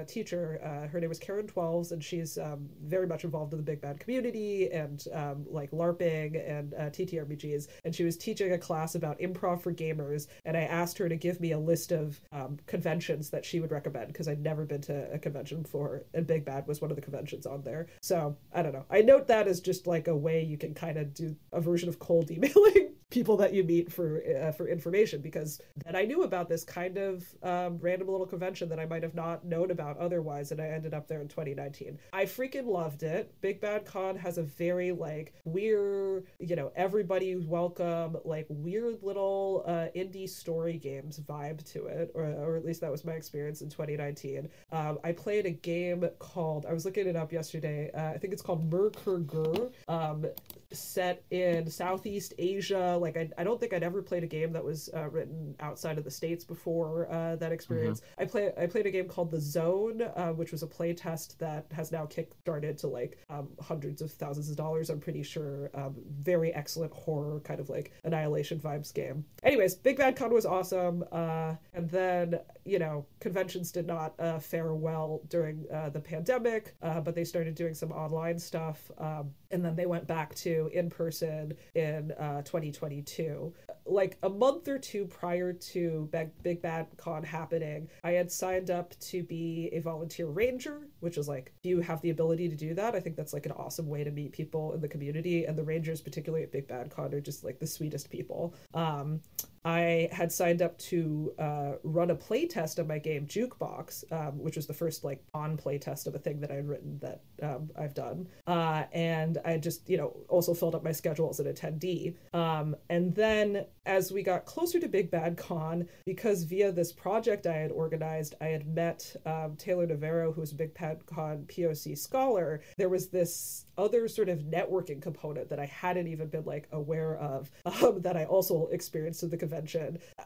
teacher. Her name was Karen Twelves, and she's very much involved in the Big Bad community and like LARPing and TTRPGs. And she was teaching a class about improv for gamers. And I asked her to give me a list of conventions that she would recommend, because I'd never been to a convention before, and Big Bad was one of the conventions on there. So I don't know. I note that as just like a way you can kind of do a version of cold emailing people that you meet for information, because then I knew about this kind of random little convention that I might have not known about otherwise, and I ended up there in 2019. I freaking loved it. Big Bad Con has a very like weird, you know, everybody's welcome, like weird little indie story games vibe to it, or at least that was my experience in 2019. I played a game called, I was looking it up yesterday, I think it's called Merkurgur, set in Southeast Asia. Like I don't think I'd ever played a game that was written outside of the States before that experience. I played a game called The Zone, which was a play test that has now kickstarted to like hundreds of thousands of dollars, I'm pretty sure. Very excellent horror, kind of like Annihilation vibes game. Anyways, Big Bad Con was awesome. And then, you know, conventions did not fare well during the pandemic, but they started doing some online stuff. And then they went back to in person in 2022. Like a month or two prior to Big Bad Con happening, I had signed up to be a volunteer ranger, which is like, do you have the ability to do that? I think that's like an awesome way to meet people in the community, and the rangers, particularly at Big Bad Con, are just like the sweetest people. I had signed up to run a play test of my game Jukebox, which was the first like on play test of a thing that I had written that I've done. And I just, you know, also filled up my schedule as an attendee. And then as we got closer to Big Bad Con, because via this project I had organized, I had met Taylor Navarro, who was a Big Bad Con POC scholar. There was this other sort of networking component that I hadn't even been like aware of, that I also experienced at the convention.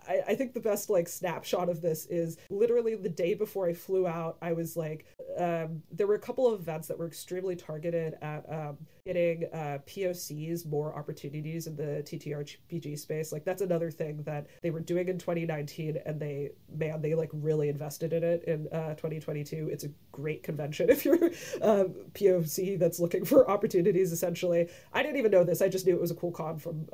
I think the best like snapshot of this is literally the day before I flew out, I was like, there were a couple of events that were extremely targeted at getting POCs more opportunities in the TTRPG space. Like that's another thing that they were doing in 2019, and they like really invested in it in 2022. It's a great convention if you're POC that's looking for opportunities, essentially. I didn't even know this. I just knew it was a cool con from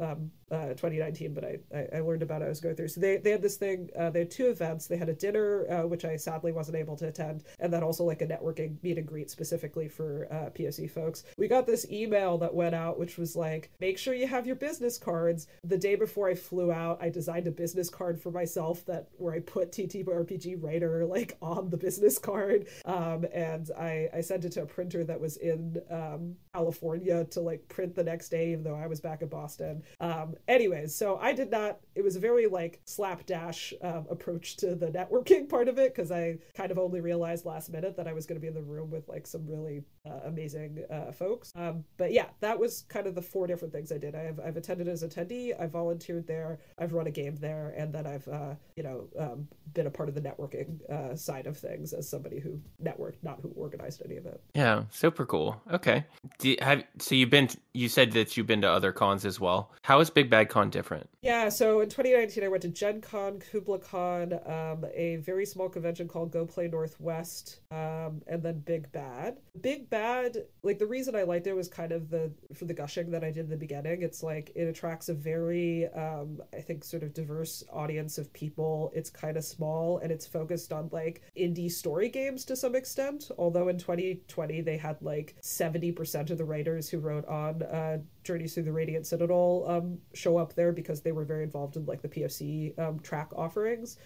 2019, but I learned about it as I was going through. So they had this thing, they had two events. They had a dinner, which I sadly wasn't able to attend, and then also like a networking meet and greet specifically for POC folks. We got this email that went out, which was like, make sure you have your business cards. The day before I flew out, I designed a business card for myself where I put TTRPG writer like on the business card. And I sent it to a printer that was in California to like print the next day, even though I was back in Boston. Anyways, so I did not, it was a very like slapdash approach to the networking part of it, because I kind of only realized last minute that I was going to be in the room with like some really amazing folks. But yeah, that was kind of the 4 different things I did. I've attended as attendee, I've volunteered there, I've run a game there, and then I've been a part of the networking side of things as somebody who networked, not who organized any of it. Yeah, super cool. Okay. You said that you've been to other cons as well. How is Big Bad Con different? Yeah, so in 2019 I went to Gen Con, Kubla Con, a very small convention called Go Play Northwest, and then Big Bad. Big Bad, like the reason I liked it was kind of for the gushing that I did in the beginning. It's like it attracts a very I think sort of diverse audience of people. It's kind of small and it's focused on like indie story games to some extent, although in 2020 they had like 70% of the writers who wrote on Journeys Through the Radiant Citadel show up there because they were very involved in like the POC track offerings.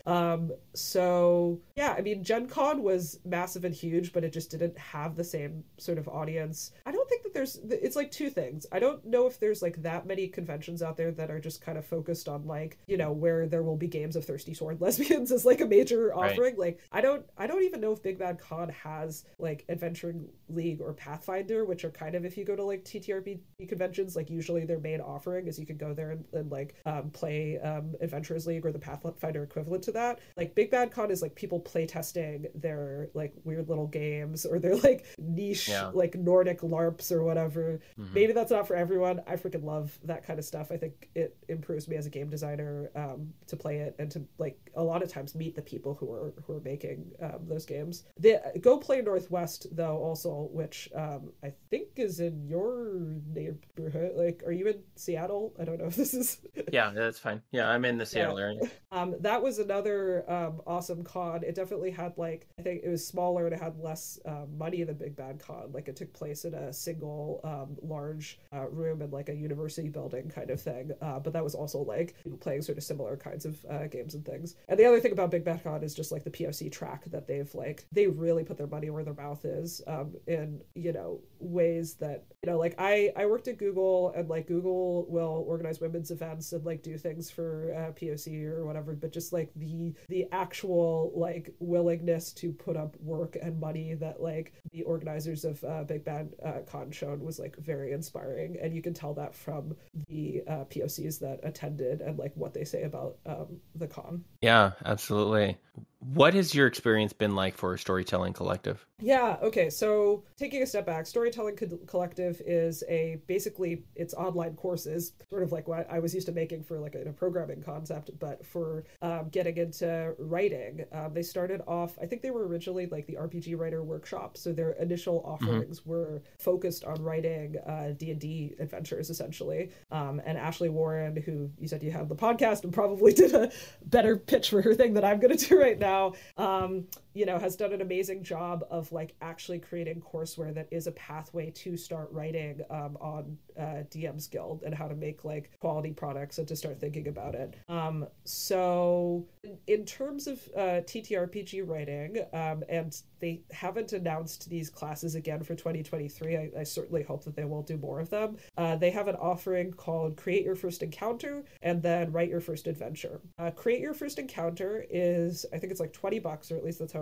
So yeah, I mean, Gen Con was massive and huge, but it just didn't have the same sort of audience. I don't think that it's like 2 things. I don't know if there's like that many conventions out there that are just kind of focused on like, where there will be games of thirsty sword lesbians as like a major offering. Right. Like I don't even know if Big Bad Con has like Adventuring League or Pathfinder, which are kind of, if you go to like TTRPG conventions, like usually their main offering is you can go there and like play Adventurers League or the Pathfinder equivalent to that. Like Big Bad Con is like people play testing their like weird little games or their like niche like Nordic LARPs or whatever. Mm-hmm. Maybe that's not for everyone. I freaking love that kind of stuff. I think it improves me as a game designer to play it and to like a lot of times meet the people who are making those games. The Go Play Northwest though also, which I think is in your neighborhood. Like, are you in Seattle? I don't know if this is. Yeah, that's fine. Yeah, I'm in the Seattle area. That was another awesome con. It definitely had like, I think it was smaller and it had less money than Big Bad Con. Like it took place in a single large room in like a university building kind of thing. But that was also like people playing sort of similar kinds of games and things. And the other thing about Big Bad Con is just like the POC track that they really put their money where their mouth is in ways that like I worked at Google, and like Google will organize women's events and like do things for POC or whatever, but just like the actual like willingness to put up work and money that like the organizers of Big Bad Con shown was like very inspiring, and you can tell that from the POCs that attended and like what they say about the con. Yeah, absolutely. What has your experience been like for Storytelling Collective? Yeah, okay, so taking a step back, Storytelling Collective is basically it's online courses, sort of like what I was used to making for like a programming concept, but for getting into writing. They started off, I think they were originally like the RPG Writer Workshop, so their initial offerings were focused on writing D&D adventures, essentially. And Ashley Warren, who you said you had the podcast and probably did a better pitch for her thing than I'm going to do right now, has done an amazing job of like actually creating courseware that is a pathway to start writing on DM's Guild and how to make like quality products and to start thinking about it. So in terms of TTRPG writing, and they haven't announced these classes again for 2023. I certainly hope that they will do more of them. They have an offering called Create Your First Encounter and then Write Your First Adventure. Create Your First Encounter is, I think it's like $20, or at least that's how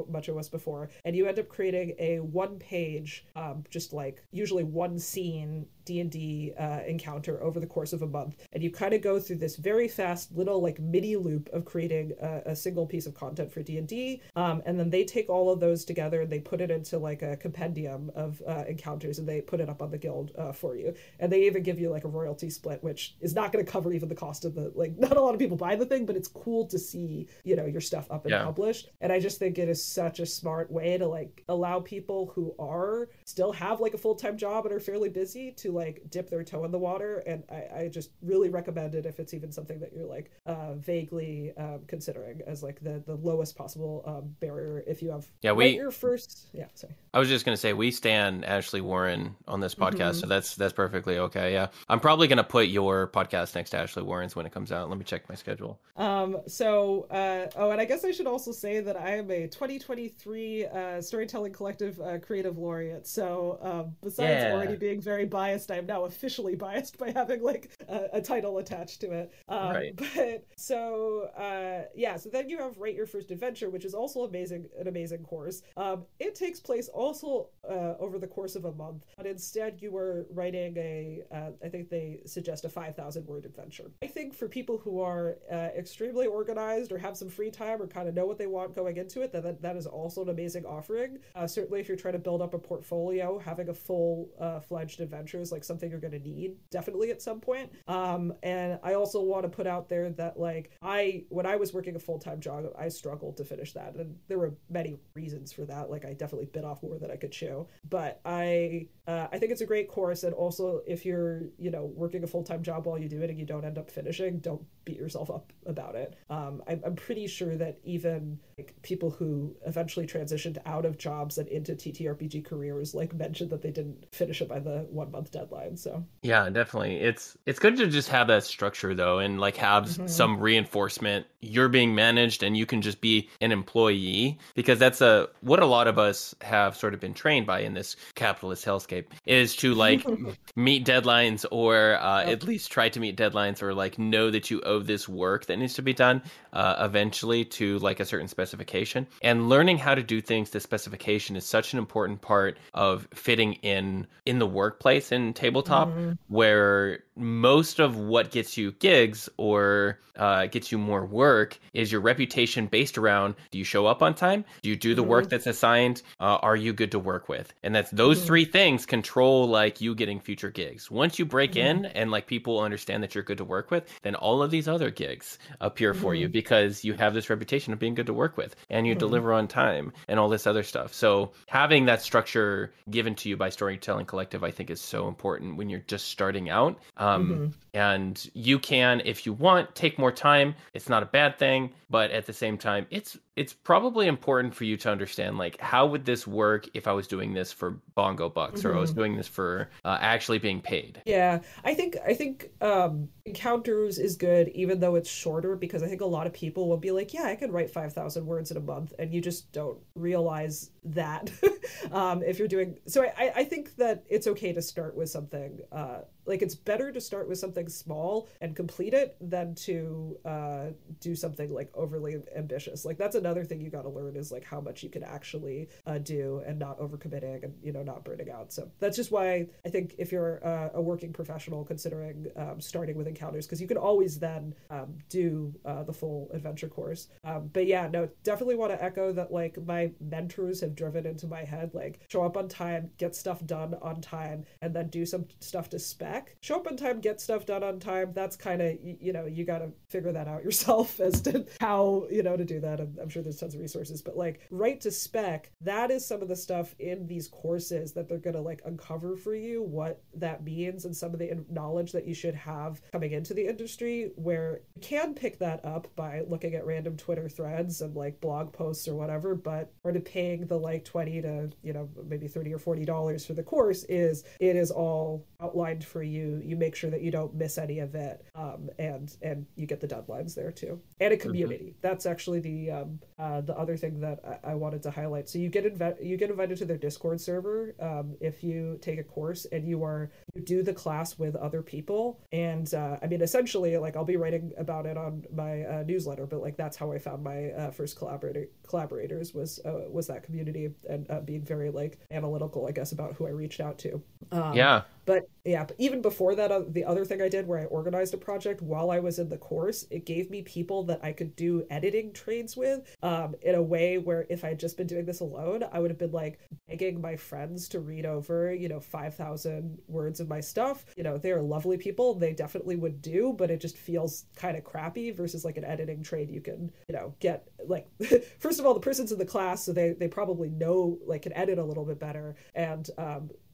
much it was before. And you end up creating a 1-page, just like usually 1 scene D&D encounter over the course of a month. And you kind of go through this very fast little like mini loop of creating a single piece of content for D&D. And then they take all of those together and they put it into like a compendium of encounters, and they put it up on the guild for you. And they even give you like a royalty split, which is not going to cover even the cost of like, not a lot of people buy the thing, but it's cool to see, your stuff up and published. And I just think it is such a smart way to like allow people who still have like a full-time job and are fairly busy to like dip their toe in the water, and I just really recommend it if it's even something that you're like vaguely considering as like the lowest possible barrier. If you have write your first, sorry. I was just gonna say we stand Ashley Warren on this podcast, so Mm-hmm. that's perfectly okay. Yeah, I'm probably gonna put your podcast next to Ashley Warren's when it comes out. Let me check my schedule. And I guess I should also say that I am a 2023 Storytelling Collective Creative Laureate. So besides already Yeah. being very biased, I am now officially biased by having like a title attached to it. Right. So then you have Write Your First Adventure, which is also an amazing course. It takes place also over the course of a month, but instead you are writing I think they suggest a 5,000 word adventure. I think for people who are extremely organized or have some free time or kind of know what they want going into it, that is also an amazing offering. Certainly if you're trying to build up a portfolio, having a full fledged adventure is like something you're going to need definitely at some point. And I also want to put out there that like when I was working a full-time job, I struggled to finish that, and there were many reasons for that. Like I definitely bit off more than I could chew, but I think it's a great course. And also if you're working a full-time job while you do it and you don't end up finishing, don't beat yourself up about it. I'm pretty sure that even like people who eventually transitioned out of jobs and into TTRPG careers like mentioned that they didn't finish it by the 1 month deadline. So Yeah, definitely. It's good to just have that structure though, and like have some reinforcement. You're being managed and you can just be an employee, because that's what a lot of us have sort of been trained by in this capitalist hellscape, is to like meet deadlines, or at least try to meet deadlines, or like know that you owe this work that needs to be done eventually to like a certain specification. And learning how to do things to specification is such an important part of fitting in the workplace in tabletop, where most of what gets you gigs or gets you more work is your reputation based around, do you show up on time? Do you do the work that's assigned? Are you good to work with? And that's those three things control like you getting future gigs. Once you break in and like people understand that you're good to work with, then all of these other gigs appear for you, because you have this reputation of being good to work with and you deliver on time and all this other stuff. So having that structure given to you by Storytelling Collective, I think, is so important when you're just starting out. And you can, if you want, take more time. It's not a bad thing, but at the same time, it's probably important for you to understand, like, how would this work if I was doing this for bongo bucks, or I was doing this for actually being paid? Yeah, I think Encounters is good, even though it's shorter, because I think a lot of people will be like, yeah, I can write 5,000 words in a month, and you just don't realize that if you're doing. So I think that it's okay to start with something. Like it's better to start with something small and complete it than to do something like overly ambitious. Like that's another thing you got to learn, is like how much you can actually do and not overcommitting and not burning out. So that's just why I think if you're a working professional considering starting with Encounters, because you can always then do the full adventure course. But yeah, no, definitely want to echo that. Like my mentors have driven into my head, like show up on time, get stuff done on time, and then do some stuff to spec. Show up on time, get stuff done on time. That's kind of, you got to figure that out yourself as to how, to do that. I'm sure there's tons of resources, but like write to spec, that is some of the stuff in these courses that they're going to like uncover for you what that means, and some of the knowledge that you should have coming into the industry, where you can pick that up by looking at random Twitter threads and like blog posts or whatever, but part of paying the like 20 to, maybe $30 or $40 for the course is it is all outlined for you. You make sure that you don't miss any of it, and you get the deadlines there too, and a community. That's actually the other thing that I wanted to highlight. So you get invited to their Discord server if you take a course, and you do the class with other people. And I mean, essentially, like I'll be writing about it on my newsletter, but like that's how I found my first collaborators was that community, and being very like analytical, I guess, about who I reached out to. But even before that, the other thing I did where I organized a project while I was in the course, it gave me people that I could do editing trades with in a way where if I had just been doing this alone, I would have been like begging my friends to read over, 5,000 words of my stuff. They are lovely people. They definitely would do, but it just feels kind of crappy versus like an editing trade you can, get like, first of all, the person's in the class, so they probably know, like can edit a little bit better. And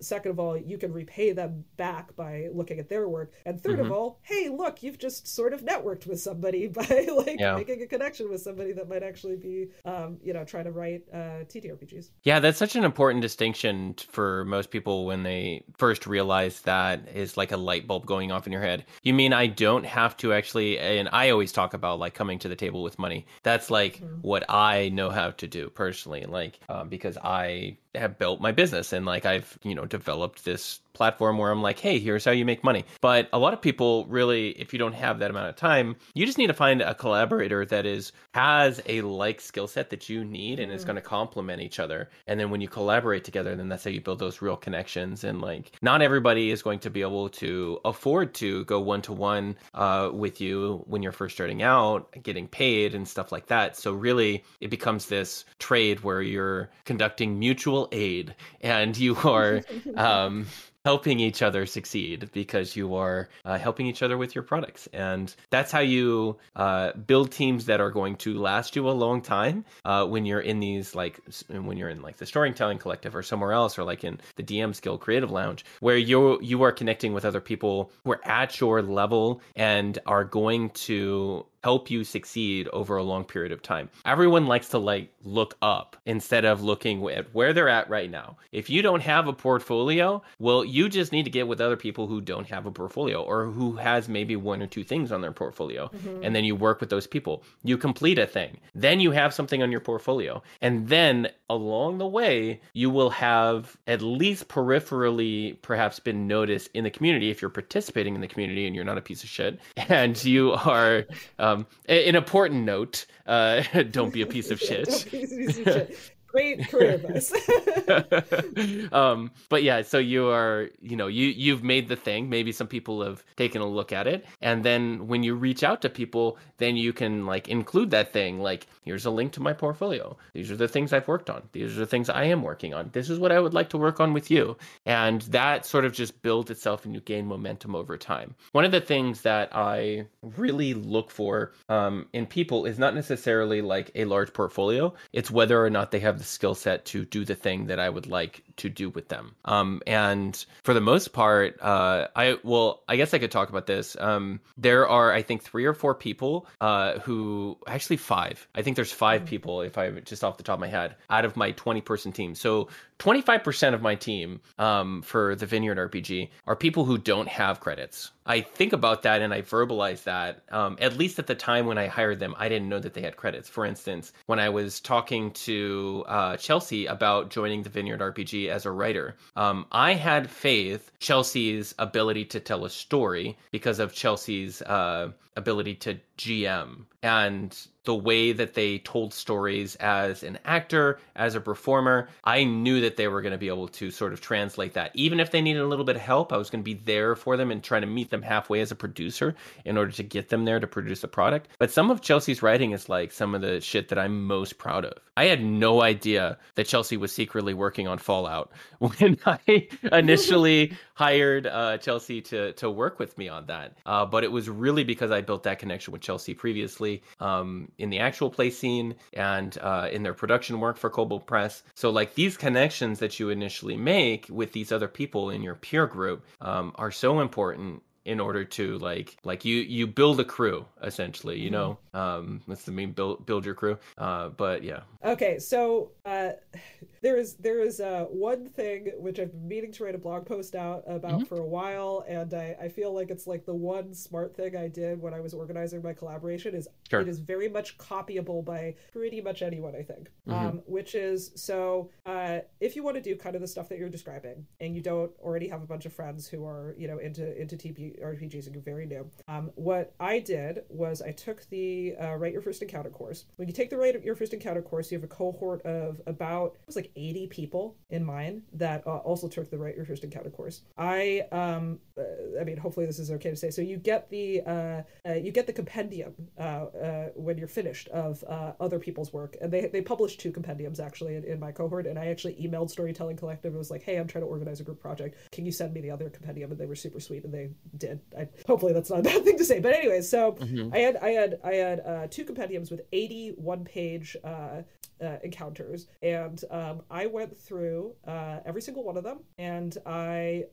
second of all, you can repay them back by looking at their work. And third of all, hey, look, you've just sort of networked with somebody by like making a connection with somebody that might actually be, trying to write TTRPGs. Yeah, that's such an important distinction for most people when they first realize that is like a light bulb going off in your head. You mean I don't have to actually, and I always talk about like coming to the table with money. That's like what I know how to do personally, like because I have built my business and like I've, developed this platform where I'm like, hey, here's how you make money. But a lot of people really, if you don't have that amount of time, you just need to find a collaborator that has a like skill set that you need and is going to complement each other. And then when you collaborate together, then that's how you build those real connections. And like, not everybody is going to be able to afford to go one-to-one with you when you're first starting out, getting paid and stuff like that. So really, it becomes this trade where you're conducting mutual aid and you are helping each other succeed because you are helping each other with your products. And that's how you build teams that are going to last you a long time when you're in these, like, when you're in like the Storytelling Collective or somewhere else, or like in the DM Skill Creative Lounge, where you are connecting with other people who are at your level and are going to help you succeed over a long period of time. Everyone likes to like look up instead of looking at where they're at right now. If you don't have a portfolio, well, you just need to get with other people who don't have a portfolio or who has maybe one or two things on their portfolio. And then you work with those people. You complete a thing. Then you have something on your portfolio. And then along the way, you will have at least peripherally perhaps been noticed in the community if you're participating in the community and you're not a piece of shit. And you are an important note, don't be a piece of shit. Don't be a piece of shit. Great career advice. But yeah, so you are, you've made the thing. Maybe some people have taken a look at it. And then when you reach out to people, then you can like include that thing. Like, here's a link to my portfolio. These are the things I've worked on. These are the things I am working on. This is what I would like to work on with you. And that sort of just builds itself and you gain momentum over time. One of the things that I really look for in people is not necessarily like a large portfolio. It's whether or not they have the skill set to do the thing that I would like to do with them. And for the most part, I guess I could talk about this. There are, I think, 3 or 4 people who, actually 5. I think there's 5 people, if I just off the top of my head, out of my 20-person team. So 25% of my team for the Vineyard RPG are people who don't have credits. I think about that and I verbalize that. At least at the time when I hired them, I didn't know that they had credits. For instance, when I was talking to Chelsea about joining the Vineyard RPG as a writer, I had faith Chelsea's ability to tell a story because of Chelsea's ability to GM and the way that they told stories as an actor, as a performer. I knew that they were going to be able to sort of translate that. Even if they needed a little bit of help, I was going to be there for them and try to meet them halfway as a producer in order to get them there to produce a product. But some of Chelsea's writing is like some of the shit that I'm most proud of. I had no idea that Chelsea was secretly working on Fallout when I initially hired Chelsea to work with me on that. But it was really because I built that connection with Chelsea previously in the actual play scene and in their production work for Kobold Press. So like these connections that you initially make with these other people in your peer group are so important in order to like you build a crew essentially, that's the mean, build your crew. But yeah. Okay, so there is one thing which I've been meaning to write a blog post out about for a while, and I feel like it's like the one smart thing I did when I was organizing my collaboration is It is very much copyable by pretty much anyone, I think. Which is, so if you want to do kind of the stuff that you're describing and you don't already have a bunch of friends who are into TPRPGs and you're very new, what I did was I took the Write Your First Encounter course. When you take the Write Your First Encounter course, you have a cohort of about, it was like 80 people in mine that also took the Write Your First Encounter course. I mean, hopefully this is okay to say. So you get the compendium when you're finished of other people's work, and they published 2 compendiums actually in my cohort. And I actually emailed Storytelling Collective and was like, hey, I'm trying to organize a group project. Can you send me the other compendium? And they were super sweet, and they did. Hopefully that's not a bad thing to say, but anyways, so I had 2 compendiums with 80 one-page encounters. And I went through every single one of them, and I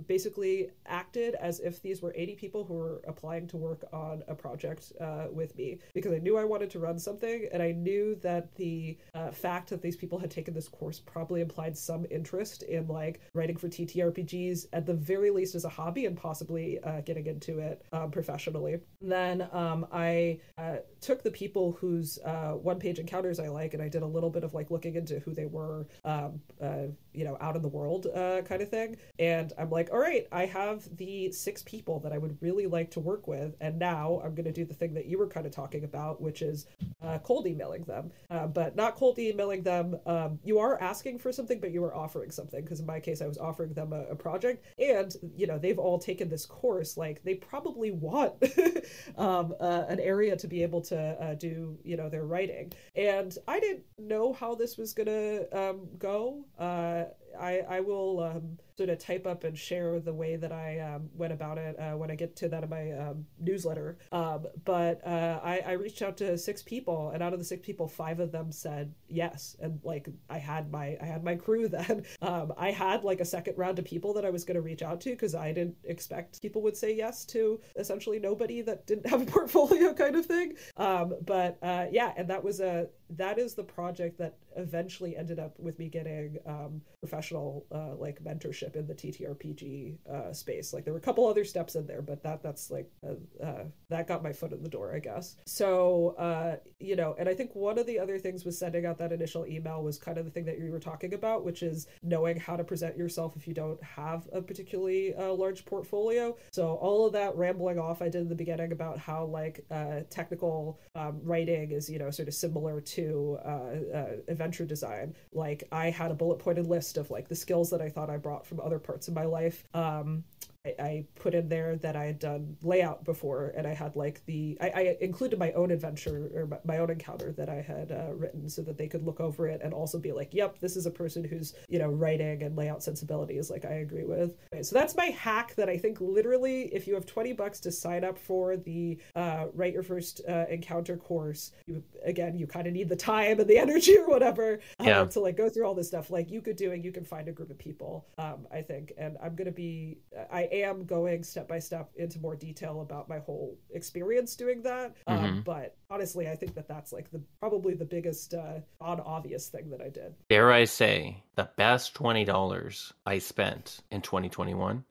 basically acted as if these were 80 people who were applying to work on a project with me, because I knew I wanted to run something, and I knew that the fact that these people had taken this course probably implied some interest in like writing for TTRPGs, at the very least as a hobby, and possibly getting into it professionally. Then I took the people whose one-page encounters I like, and I did a little bit of like looking into who they were, out in the world kind of thing. And I'm like, all right, I have the 6 people that I would really like to work with, and now I'm going to do the thing that you were kind of talking about, which is cold emailing them, but not cold emailing them. You are asking for something, but you are offering something, because in my case I was offering them a project, and they've all taken this course, like they probably want an area to be able to do their writing. And I didn't know how this was gonna go. I will sort of type up and share the way that I went about it when I get to that in my newsletter. But I reached out to 6 people, and out of the 6 people, 5 of them said yes. And like I had my crew then. I had like a second round of people that I was going to reach out to, because I didn't expect people would say yes to essentially nobody that didn't have a portfolio kind of thing. But and that is the project that eventually ended up with me getting professional like mentorship in the TTRPG space. Like there were a couple other steps in there, but that's like that got my foot in the door, I guess. So and I think one of the other things was sending out that initial email was kind of the thing that you were talking about, which is knowing how to present yourself if you don't have a particularly large portfolio. So all of that rambling off I did in the beginning about how like technical writing is sort of similar to adventure design. Like I had a bullet pointed list of like the skills that I thought I brought from other parts of my life. I put in there that I had done layout before, and I had like I included my own adventure or my own encounter that I had written, so that they could look over it and also be like, yep, this is a person who's writing and layout sensibilities like I agree with. Okay, so that's my hack that I think literally, if you have $20 to sign up for the write your first encounter course, you kind of need the time and the energy or whatever to like go through all this stuff. Like you could do, and you can find a group of people, I think. And I am going step by step into more detail about my whole experience doing that. But honestly, I think that's like probably the biggest obvious thing that I did. Dare I say, the best $20 I spent in 2021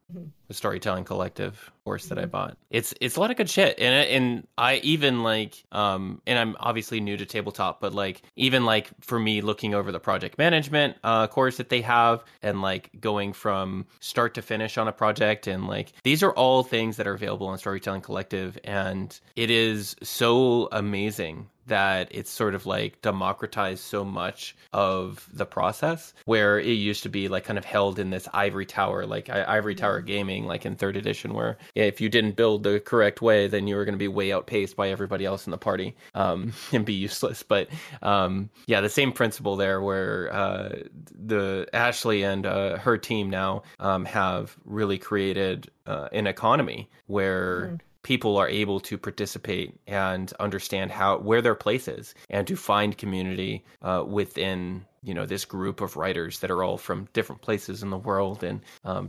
the Storytelling Collective course that I bought. It's a lot of good shit, and I even like and I'm obviously new to tabletop, but like even like for me looking over the project management course that they have, and like going from start to finish on a project, and like these are all things that are available on Storytelling Collective, and it is so amazing that it's sort of like democratized so much of the process, where it used to be like kind of held in this ivory tower, like ivory tower gaming, like in 3rd edition, where if you didn't build the correct way, then you were going to be way outpaced by everybody else in the party and be useless. But the same principle there, where the Ashley and her team now have really created an economy where people are able to participate and understand where their place is, and to find community within this group of writers that are all from different places in the world and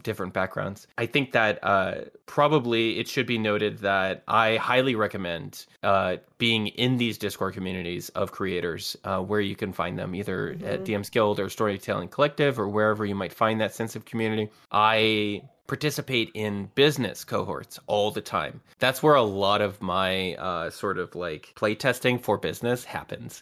different backgrounds. I think that probably it should be noted that I highly recommend being in these Discord communities of creators, where you can find them either at DM's Guild or Storytelling Collective, or wherever you might find that sense of community. I participate in business cohorts all the time. That's where a lot of my sort of like playtesting for business happens.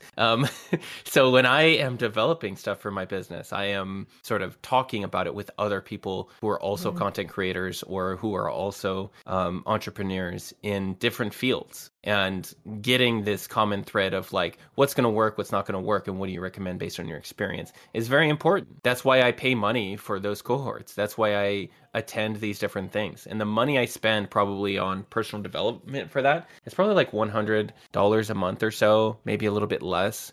So when I am developing stuff for my business, I am sort of talking about it with other people who are also content creators, or who are also entrepreneurs in different fields, and getting this common thread of like what's going to work, what's not going to work, and what do you recommend based on your experience is very important. That's why I pay money for those cohorts. That's why I attend these different things. And the money I spend probably on personal development for that, it's probably like $100 a month or so, maybe a little bit less,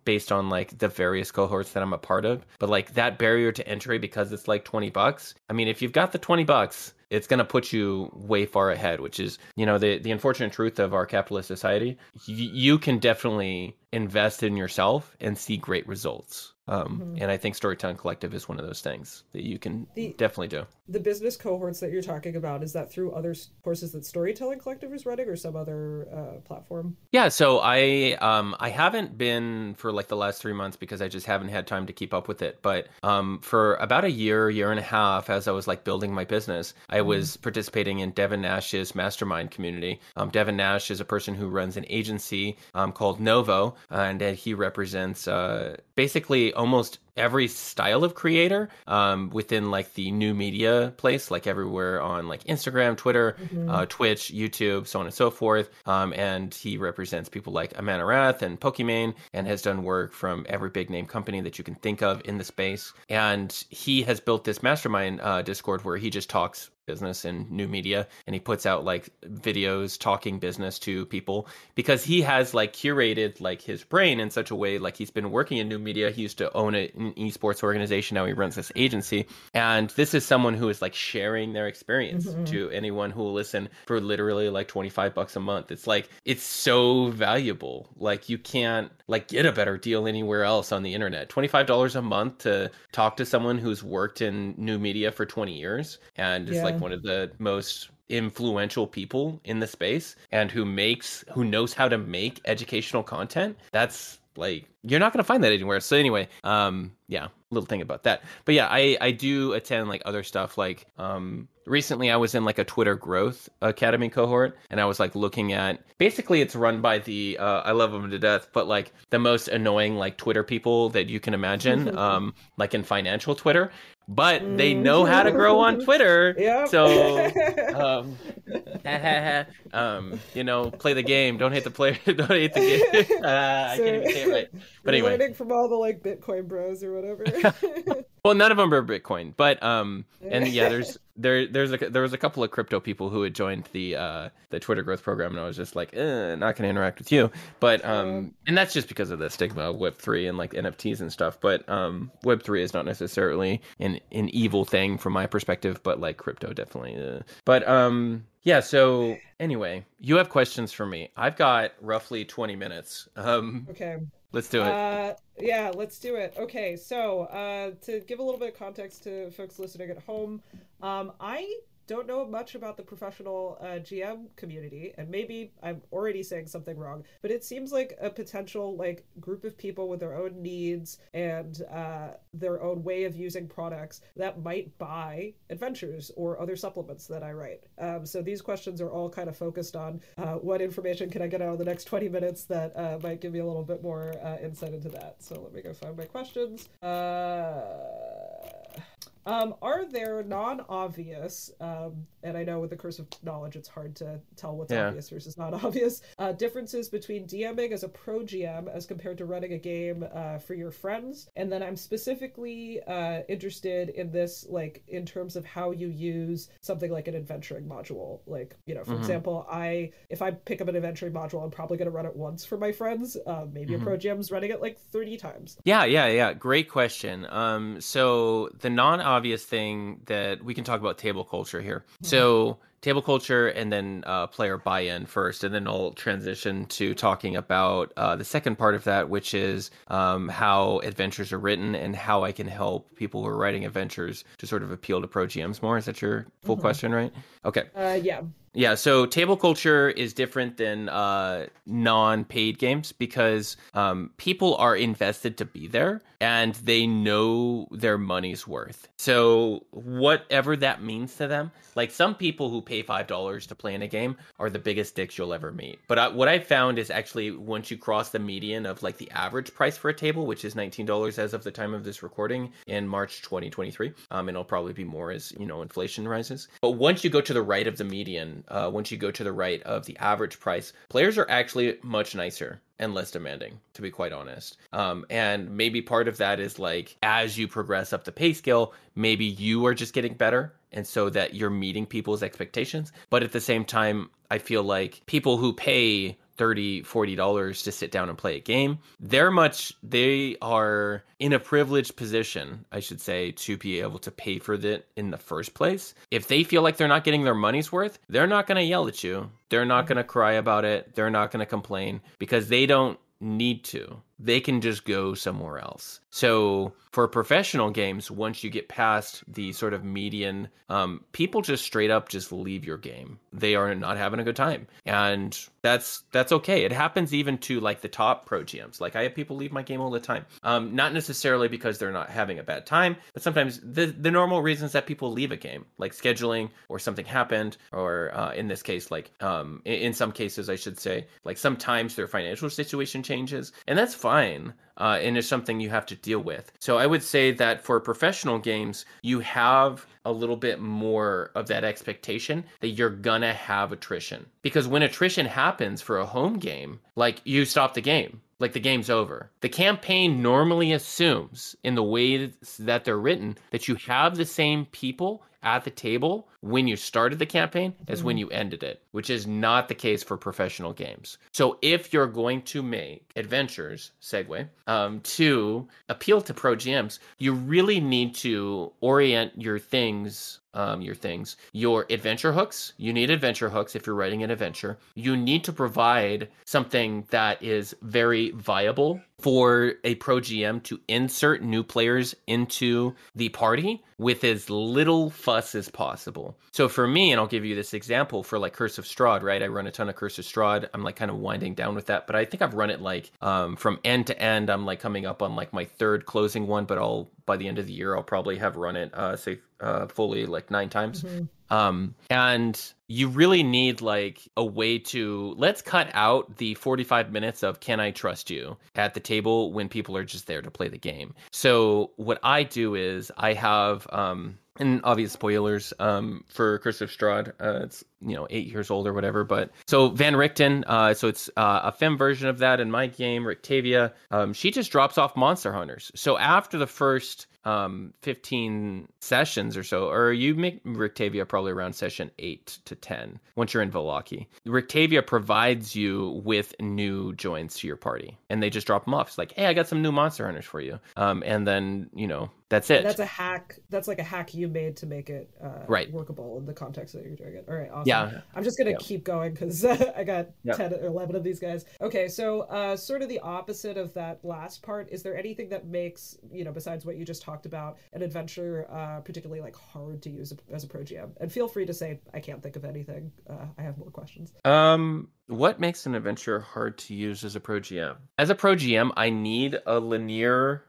based on like the various cohorts that I'm a part of. But like that barrier to entry, because it's like $20, I mean, if you've got the $20, it's going to put you way far ahead, which is, the unfortunate truth of our capitalist society. You can definitely invest in yourself and see great results. And I think Storytelling Collective is one of those things that you can The definitely do. the business cohorts that you're talking about, is that through other courses that Storytelling Collective is running or some other platform? Yeah, so I haven't been for like the last 3 months because I just haven't had time to keep up with it. But for about a year and a half, as I was like building my business, I was participating in Devin Nash's mastermind community. Devin Nash is a person who runs an agency called Novo, and he represents basically almost every style of creator within like the new media place, like everywhere on like Instagram, Twitter, Twitch, YouTube, so on and so forth. And he represents people like Amanarath and Pokimane, and has done work from every big name company that you can think of in the space. And he has built this mastermind Discord where he just talks business and new media, and he puts out like videos talking business to people because he has like curated like his brain in such a way, like he's been working in new media. He used to own an esports organization, now he runs this agency, and this is someone who is like sharing their experience to anyone who will listen for literally like $25 a month. It's like, it's so valuable. Like you can't like get a better deal anywhere else on the internet. $25 a month to talk to someone who's worked in new media for 20 years and is like one of the most influential people in the space, and who knows how to make educational content. That's like, you're not going to find that anywhere. So anyway, yeah, little thing about that. But yeah, I do attend like other stuff. Like recently I was in like a Twitter Growth Academy cohort, and I was like looking at, basically it's run by the I love them to death, but like the most annoying like Twitter people that you can imagine, like in financial Twitter, but they know how to grow on Twitter. Yep. So you know, play the game, don't hate the player, don't hate the game. I can't even say it right. But anyway, learning from all the like Bitcoin bros or whatever. well, none of them are Bitcoin, but and yeah, there was a couple of crypto people who had joined the Twitter Growth program, and I was just like, not going to interact with you. But and that's just because of the stigma of Web3 and like NFTs and stuff. But Web3 is not necessarily an evil thing from my perspective, but like crypto definitely. But yeah. So anyway, you have questions for me. I've got roughly 20 minutes. Okay. Let's do it. Yeah, let's do it. Okay, so to give a little bit of context to folks listening at home, I don't know much about the professional GM community, and maybe I'm already saying something wrong, but it seems like a potential like group of people with their own needs and their own way of using products that might buy adventures or other supplements that I write. So these questions are all kind of focused on what information can I get out of the next 20 minutes that might give me a little bit more insight into that. So let me go find my questions. Are there non-obvious, and I know with the curse of knowledge it's hard to tell what's obvious versus not obvious, differences between DMing as a pro GM as compared to running a game for your friends? And then I'm specifically interested in this, like in terms of how you use something like an adventuring module. Like, you know, for example, if I pick up an adventuring module, I'm probably going to run it once for my friends. Maybe a pro GM's running it like 30 times. Yeah. Great question. So the non-obvious thing that we can talk about table culture here. So table culture and then player buy-in first, and then I'll transition to talking about the second part of that, which is how adventures are written and how I can help people who are writing adventures to sort of appeal to pro GMs more. Is that your full question, right? Okay. Yeah. Yeah, so table culture is different than non-paid games because people are invested to be there and they know their money's worth. So whatever that means to them, like some people who pay $5 to play in a game are the biggest dicks you'll ever meet. But what I found is actually once you cross the median of like the average price for a table, which is $19 as of the time of this recording in March 2023, and it'll probably be more as, you know, inflation rises. But once you go to the right of the median, once you go to the right of the average price, players are actually much nicer and less demanding, to be quite honest. And maybe part of that is like, as you progress up the pay scale, maybe you are just getting better, and so that you're meeting people's expectations. But at the same time, I feel like people who pay $30, $40 to sit down and play a game, they are in a privileged position, I should say, to be able to pay for that in the first place. If they feel like they're not getting their money's worth, they're not going to yell at you. They're not going to cry about it. They're not going to complain because they don't need to. They can just go somewhere else. So for professional games, once you get past the sort of median, people just straight up just leave your game. They are not having a good time. And that's okay. It happens even to like the top pro GMs. Like I have people leave my game all the time. Not necessarily because they're not having a bad time, but sometimes the normal reasons that people leave a game, like scheduling or something happened, or in this case, like in some cases, I should say, like sometimes their financial situation changes, and that's fine. And it's something you have to deal with. So I would say that for professional games, you have a little bit more of that expectation that you're gonna have attrition. Because when attrition happens for a home game, like you stop the game. Like the game's over. The campaign normally assumes, in the way that they're written, that you have the same people at the table when you started the campaign as when you ended it, which is not the case for professional games. So if you're going to make adventures, segue, to appeal to pro GMs, you really need to orient your adventure hooks. You need adventure hooks if you're writing an adventure. You need to provide something that is very viable for a pro GM to insert new players into the party with as little fuss as possible. So for me, and I'll give you this example for like Curse of Strahd, right? I run a ton of Curse of Strahd. I'm like kind of winding down with that, but I think I've run it like from end to end. I'm like coming up on like my third closing one, but by the end of the year, I'll probably have run it fully like 9 times. And you really need like a way to, let's cut out the 45 minutes of can I trust you at the table when people are just there to play the game. So what I do is I have and obvious spoilers for Curse of Strahd. It's 8 years old or whatever. But so Van Richten, so it's a fem version of that in my game. Rictavia, she just drops off monster hunters. So after the first 15 sessions or so, or you make Rictavia probably around session 8 to 10 once you're in Vallaki. Rictavia provides you with new joins to your party, and they just drop them off. It's like, hey, I got some new monster hunters for you, and then that's it. And that's a hack. That's like a hack you made to make it right. workable in the context that you're doing it. All right, awesome. Yeah. I'm just going to keep going because I got 10 or 11 of these guys. Okay, so sort of the opposite of that last part, is there anything that makes, besides what you just talked about, an adventure particularly like hard to use as a pro GM? And feel free to say, I can't think of anything. I have more questions. What makes an adventure hard to use as a pro GM? As a pro GM, I need a linear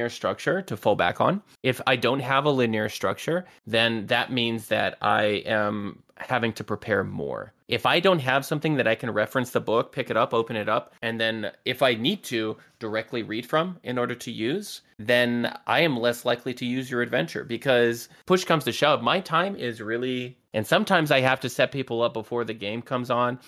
structure to fall back on. If I don't have a linear structure, then that means that I am having to prepare more. If I don't have something that I can reference the book, pick it up, open it up, and then if I need to directly read from in order to use, then I am less likely to use your adventure, because push comes to shove, my time is really, and sometimes I have to set people up before the game comes on,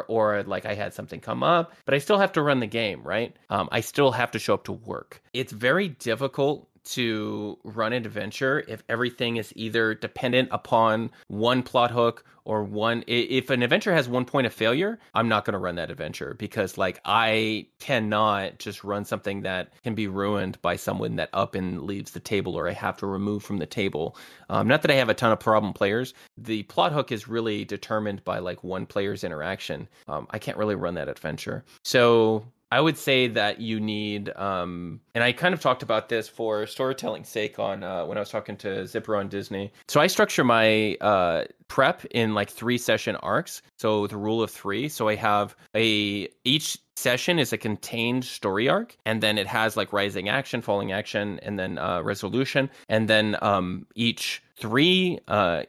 or like I had something come up, but I still have to run the game, right? I still have to show up to work. It's very difficult to run an adventure if everything is either dependent upon one plot hook or if an adventure has one point of failure, I'm not going to run that adventure, because like I cannot just run something that can be ruined by someone that up and leaves the table, or I have to remove from the table. Not that I have a ton of problem players. The plot hook is really determined by like one player's interaction. I can't really run that adventure. So I would say that you need, and I kind of talked about this for storytelling's sake on when I was talking to Zipper on Disney. So I structure my prep in like 3-session arcs. So the rule of 3. So I have each session is a contained story arc, and then it has like rising action, falling action, and then resolution, and then each 3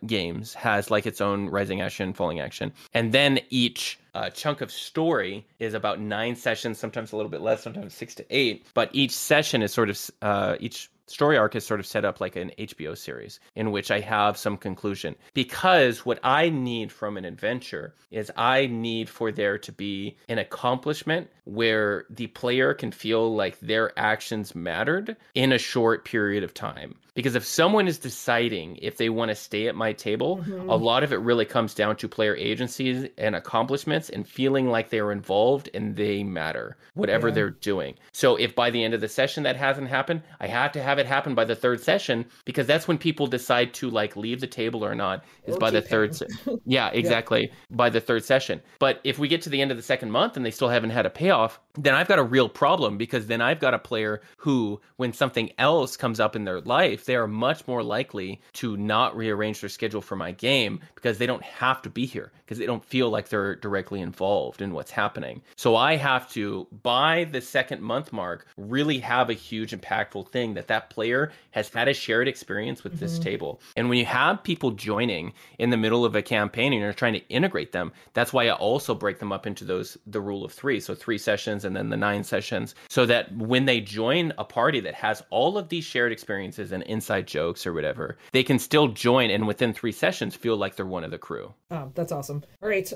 games has like its own rising action, falling action, and then each chunk of story is about 9 sessions, sometimes a little bit less, sometimes 6 to 8, but each session is sort of each story arc is sort of set up like an HBO series in which I have some conclusion. Because what I need from an adventure is I need for there to be an accomplishment where the player can feel like their actions mattered in a short period of time. Because if someone is deciding if they want to stay at my table, a Mm-hmm. lot of it really comes down to player agencies and accomplishments and feeling like they are involved and they matter, whatever Yeah. they're doing. So if by the end of the session that hasn't happened, I have to have it happen by the third session because that's when people decide to like leave the table or not, is Or by the keep third. paying. Yeah, Yep. exactly. By the third session. But if we get to the end of the second month and they still haven't had a payoff, then I've got a real problem because then I've got a player who, when something else comes up in their life, they are much more likely to not rearrange their schedule for my game because they don't have to be here because they don't feel like they're directly involved in what's happening. So I have to, by the second month mark, really have a huge impactful thing that that player has had a shared experience with this Mm-hmm. table. And when you have people joining in the middle of a campaign and you're trying to integrate them, that's why I also break them up into the rule of three. So 3 sessions and then the 9 sessions, so that when they join a party that has all of these shared experiences and inside jokes or whatever, they can still join and within 3 sessions feel like they're one of the crew. Oh, that's awesome. All right.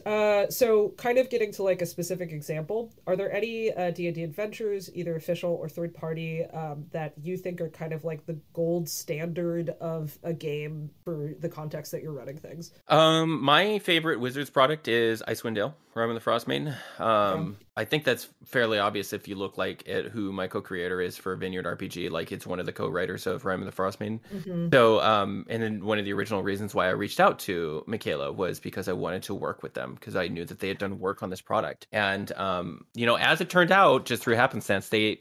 So kind of getting to like a specific example, are there any D&D adventures, either official or third party, that you think are kind of like the gold standard of a game for the context that you're running things? My favorite Wizards product is Icewind Dale, Realm of the Frost Maiden. Okay. I think that's fairly obvious if you look like at who my co-creator is for Vineyard RPG. Like it's one of the co-writers of Realm of the Frost Maiden. Mm-hmm. So, and then one of the original reasons why I reached out to Michaela was because I wanted to work with them because I knew that they had done work on this product. And, as it turned out, just through happenstance, the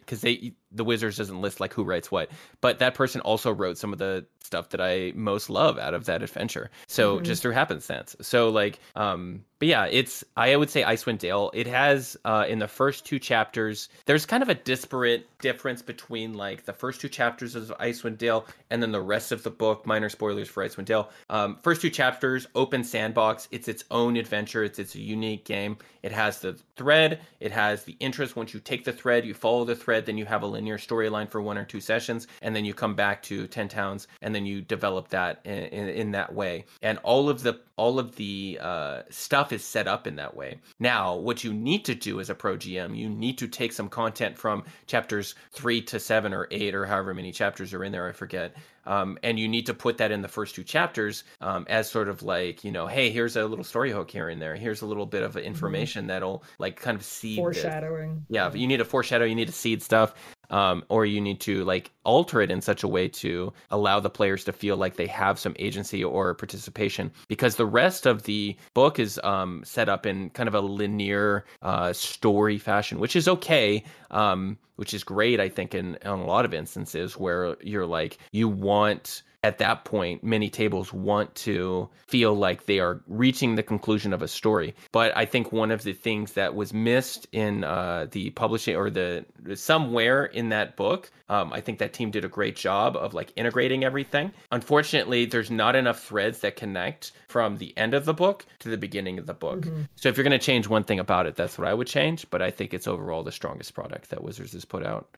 Wizards doesn't list like who writes what, but that person also wrote some of the stuff that I most love out of that adventure. So Mm-hmm. just through happenstance. So like, but yeah, I would say Icewind Dale. It has, in the first 2 chapters, there's kind of a disparate difference between like the first 2 chapters of Icewind Dale and then the rest of the book. Minor spoilers for Icewind Dale. First 2 chapters, open sandbox. It's its own adventure. It's a unique game. It has the thread. It has the interest. Once you take the thread, you follow the thread, then you have a linear storyline for 1 or 2 sessions, and then you come back to 10 towns, and then you develop that in that way. And all of the stuff is set up in that way. Now, what you need to do as a pro GM, you need to take some content from chapters 3 to 7 or 8 or however many chapters are in there, I forget. And you need to put that in the first 2 chapters as sort of like, hey, here's a little story hook here and there. Here's a little bit of Mm-hmm. information that'll like kind of seed this. Foreshadowing. Yeah, Yeah. you need a foreshadow, you need to seed stuff. Or you need to like alter it in such a way to allow the players to feel like they have some agency or participation, because the rest of the book is set up in kind of a linear story fashion, which is okay, which is great, I think, in a lot of instances where you're like, you want, at that point, many tables want to feel like they are reaching the conclusion of a story. But I think one of the things that was missed in the publishing or the somewhere in that book, I think that team did a great job of like integrating everything. Unfortunately, there's not enough threads that connect from the end of the book to the beginning of the book. Mm-hmm. So if you're going to change one thing about it, that's what I would change. But I think it's overall the strongest product that Wizards has put out.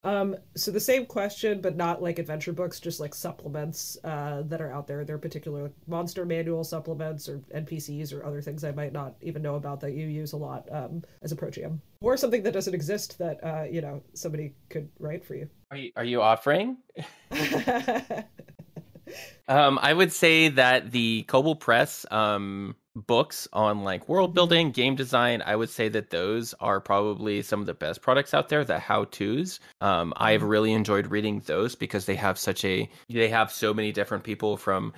So the same question, but not like adventure books, just like supplements that are out there. They're particular like monster manual supplements or NPCs or other things I might not even know about that you use a lot as a pro GM, or something that doesn't exist that somebody could write for you. Are you offering? I would say that the Kobold Press books on like world Mm-hmm. building, game design, I would say that those are probably some of the best products out there, the how-tos. I've Mm-hmm. really enjoyed reading those because they have so many different people from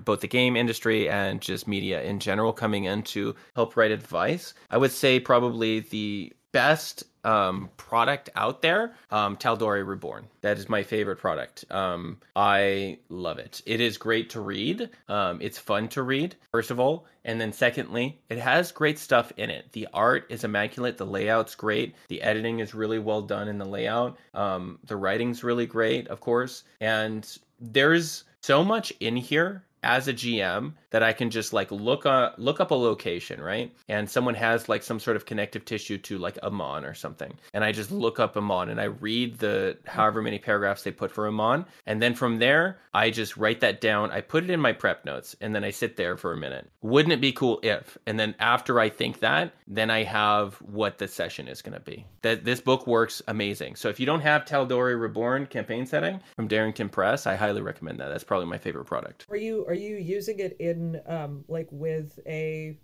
both the game industry and just media in general coming in to help write advice. I would say probably the best product out there, Tal'Dorei Reborn. That is my favorite product. I love it. It is great to read. It's fun to read, first of all. And then secondly, it has great stuff in it. The art is immaculate. The layout's great. The editing is really well done in the layout. The writing's really great, of course. And there's so much in here as a GM that I can just like look up a location, right? And someone has like some sort of connective tissue to like Amman or something. And I just look up Amman and I read the however many paragraphs they put for Amman. And then from there, I just write that down. I put it in my prep notes and then I sit there for a minute. Wouldn't it be cool if? And then after I think that, then I have what the session is going to be. That this book works amazing. So if you don't have Tal'Dorei Reborn campaign setting from Darrington Press, I highly recommend that. That's probably my favorite product. Are you using it in like with a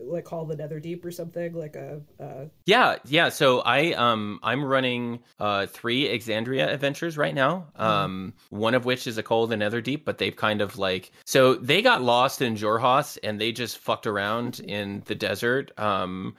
like Call of the Netherdeep or something like a yeah. So I'm running 3 Exandria adventures right now. One of which is a Call of the Netherdeep, but they've kind of like, so they got lost in Jorhas and they just fucked around in the desert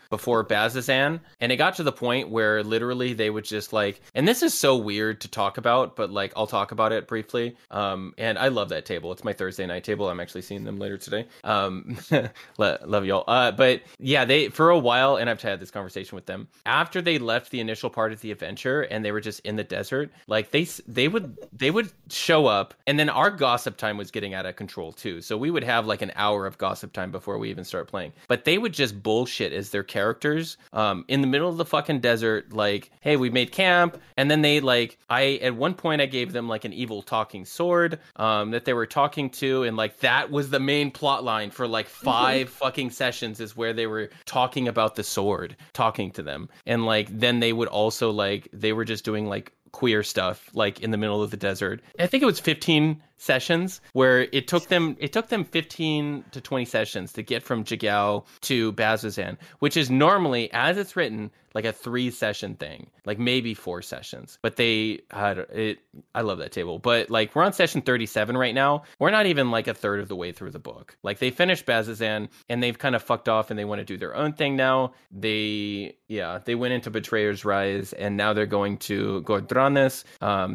before Bazazan, and it got to the point where literally they would just like, and this is so weird to talk about, but like I'll talk about it briefly. And I love that table. It's my Thursday night table. I'm actually seeing them later today. Love y'all. But yeah, they for a while, and I've had this conversation with them after they left the initial part of the adventure, and they were just in the desert. Like they would show up, and then our gossip time was getting out of control too. So we would have like an hour of gossip time before we even start playing. But they would just bullshit as their characters in the middle of the fucking desert. Like, hey, we made camp, and then they like at one point I gave them like an evil talking sword that they were talking to, and like that was the main plot line for like 5 fucking sessions, is where they were talking about the sword, talking to them. And like then they would also like, they were just doing like queer stuff like in the middle of the desert. I think it was 15 sessions where it took them 15 to 20 sessions to get from Jigao to Bazazan, which is normally, as it's written, like a 3-session thing, like maybe 4 sessions. But they had it. I love that table. But like we're on session 37 right now. We're not even like a third of the way through the book. Like they finished Bazazan and they've kind of fucked off and they want to do their own thing now. They went into Betrayer's Rise and now they're going to Gordranes.